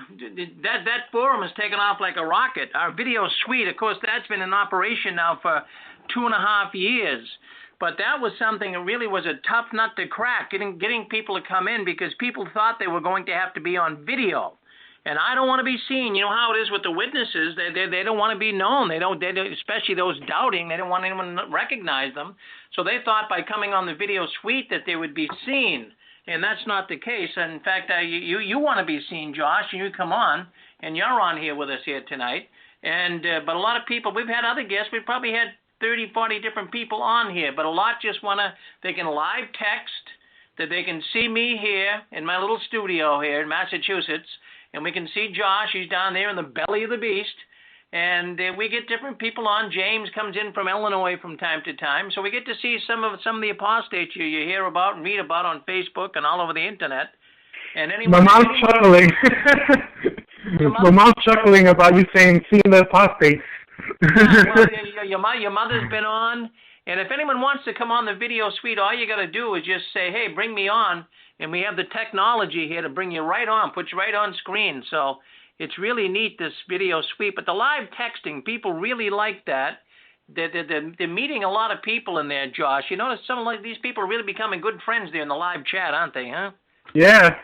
that forum has taken off like a rocket. Our video suite, of course, that's been in operation now for 2.5 years. But that was something that really was a tough nut to crack, getting people to come in because people thought they were going to have to be on video. And I don't want to be seen. You know how it is with the witnesses. They don't want to be known. They don't, especially those doubting. They don't want anyone to recognize them. So they thought by coming on the video suite that they would be seen. And that's not the case. In fact, you want to be seen, Josh, and you come on, and you're on here with us here tonight. And but a lot of people, we've had other guests. We've probably had 30, 40 different people on here, but a lot just want to, they can live text, that they can see me here in my little studio here in Massachusetts, and we can see Josh. He's down there in the belly of the beast. And we get different people on. James comes in from Illinois from time to time. So we get to see some of the apostates you hear about and read about on Facebook and all over the internet. And my mom's chuckling. My mom's chuckling about you saying seeing the apostates. Well, your mother's been on. And if anyone wants to come on the video suite, all you got to do is just say, hey, bring me on. And we have the technology here to bring you right on, put you right on screen. So it's really neat, this video suite. But the live texting, people really like that. They're meeting a lot of people in there, Josh. You notice some of these people are really becoming good friends there in the live chat, aren't they, huh? Yeah,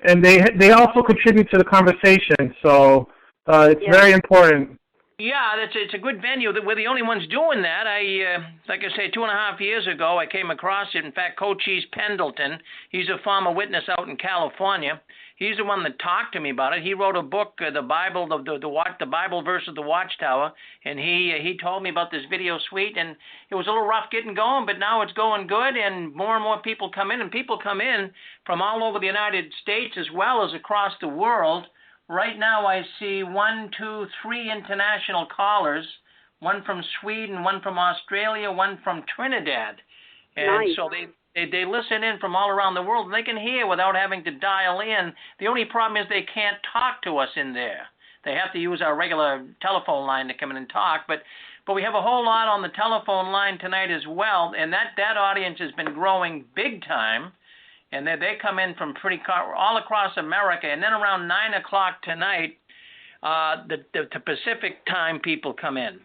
and they also contribute to the conversation, so it's very important. Yeah, it's a good venue. We're the only ones doing that. Like I say, 2.5 years ago, I came across it. In fact, Cochise Pendleton, he's a former witness out in California. He's the one that talked to me about it. He wrote a book, the Bible, the Bible versus the Watchtower, and he told me about this video suite. And it was a little rough getting going, but now it's going good, and more people come in, and people come in from all over the United States as well as across the world. Right now, I see 3 international callers, one from Sweden, one from Australia, one from Trinidad. And nice. So they listen in from all around the world, and they can hear without having to dial in. The only problem is they can't talk to us in there. They have to use our regular telephone line to come in and talk. But we have a whole lot on the telephone line tonight as well, and that audience has been growing big time. And they come in from all across America. And then around 9 o'clock tonight, the Pacific time people come in.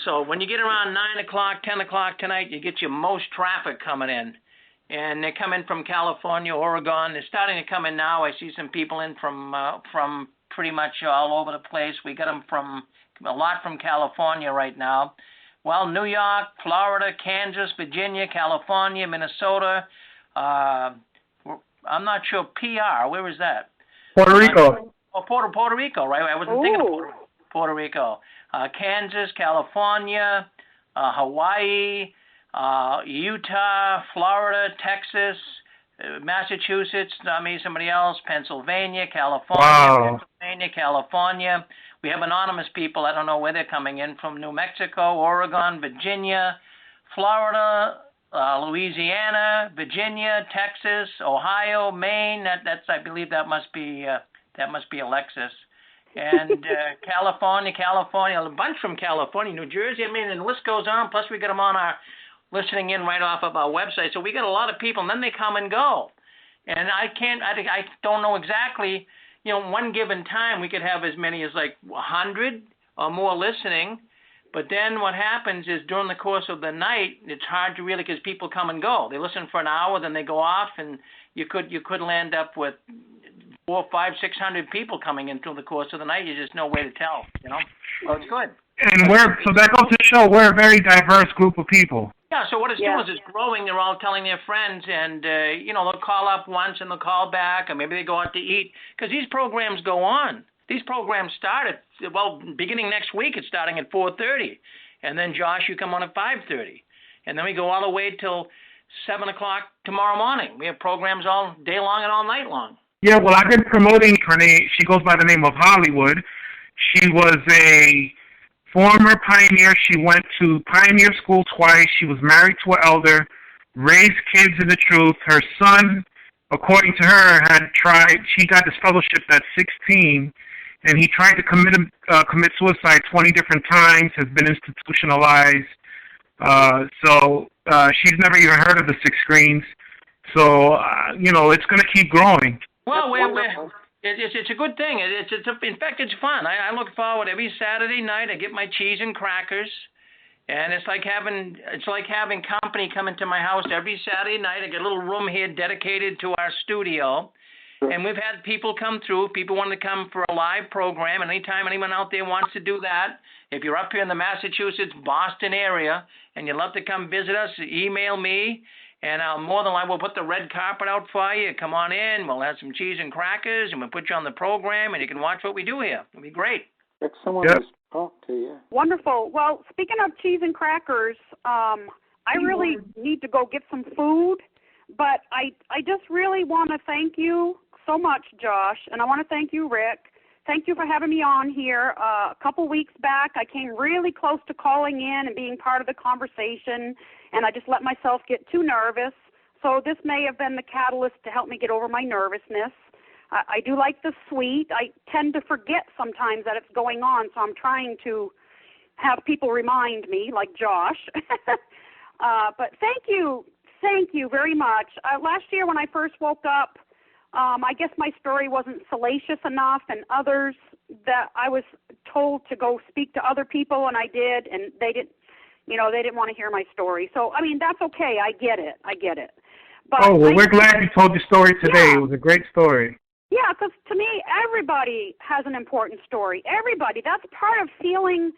So when you get around 9 o'clock, 10 o'clock tonight, you get your most traffic coming in. And they come in from California, Oregon. They're starting to come in now. I see some people in from pretty much all over the place. We got them a lot from California right now. Well, New York, Florida, Kansas, Virginia, California, Minnesota, I'm not sure. PR, where is that? Puerto Rico. Puerto Rico, right? I wasn't thinking of Puerto Rico. Kansas, California, Hawaii, Utah, Florida, Texas, Massachusetts, somebody else, Pennsylvania, California, California. We have anonymous people. I don't know where they're coming in from. New Mexico, Oregon, Virginia, Florida, Louisiana, Virginia, Texas, Ohio, Maine. That's I believe that must be Alexus, and California, a bunch from California, New Jersey. And the list goes on. Plus we got them on our listening in right off of our website. So we got a lot of people, and then they come and go. And I don't know exactly. One given time we could have as many as like 100 or more listening. But then what happens is during the course of the night, it's hard to really, because people come and go. They listen for an hour, then they go off, and you could land up with 400, 500, 600 people coming in through the course of the night. You just no way to tell, Well, it's good. And so that goes to show we're a very diverse group of people. Yeah, so what it's doing is it's growing. They're all telling their friends, and, they'll call up once and they'll call back, or maybe they go out to eat, because these programs go on. These programs start beginning next week, it's starting at 4:30. And then, Josh, you come on at 5:30. And then we go all the way till 7 o'clock tomorrow morning. We have programs all day long and all night long. Yeah, well, I've been promoting her name. She goes by the name of Hollywood. She was a former pioneer. She went to pioneer school twice. She was married to an elder, raised kids in the truth. Her son, according to her, she got disfellowship at 16. And he tried to commit suicide 20 different times, has been institutionalized. So she's never even heard of the 6 screens. So, it's going to keep growing. Well, wonderful. it's a good thing. In fact, it's fun. I look forward every Saturday night. I get my cheese and crackers, and it's like having company come into my house every Saturday night. I get a little room here dedicated to our studio, and we've had people come through. People want to come for a live program, and anytime anyone out there wants to do that, if you're up here in the Massachusetts, Boston area, and you'd love to come visit us, email me. And more than likely, we'll put the red carpet out for you. Come on in. We'll have some cheese and crackers, and we'll put you on the program, and you can watch what we do here. It'll be great. Someone has talked to you. Wonderful. Well, speaking of cheese and crackers, I really need to go get some food, but I just really want to thank you so much, Josh, and I want to thank you, Rick. Thank you for having me on here. A couple weeks back, I came really close to calling in and being part of the conversation, and I just let myself get too nervous. So this may have been the catalyst to help me get over my nervousness. I do like the sweet. I tend to forget sometimes that it's going on, so I'm trying to have people remind me, like Josh. But thank you very much. Last year when I first woke up, I guess my story wasn't salacious enough, and others that I was told to go speak to other people, and I did, and they didn't want to hear my story. So, I mean, that's okay. I get it. But we're glad you told your story today. Yeah. It was a great story. Yeah, because to me, everybody has an important story. Everybody. That's part of feeling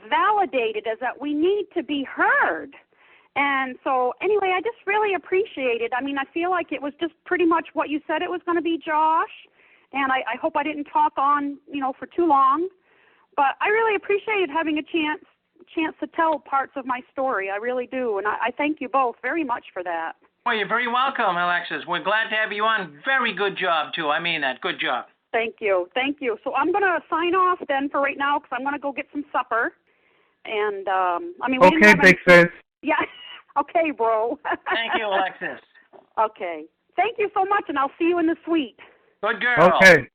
validated, is that we need to be heard. And so, anyway, I just really appreciate it. I mean, I feel like it was just pretty much what you said it was going to be, Josh. And I hope I didn't talk on, for too long. But I really appreciated having a chance to tell parts of my story. I really do. And I thank you both very much for that. Well, you're very welcome, Alexis. We're glad to have you on. Very good job, too. I mean that. Good job. Thank you. So I'm going to sign off then for right now because I'm going to go get some supper. And, we didn't have big sis. Yeah. Okay, bro. Thank you, Alexis. Okay. Thank you so much, and I'll see you in the suite. Good girl. Okay.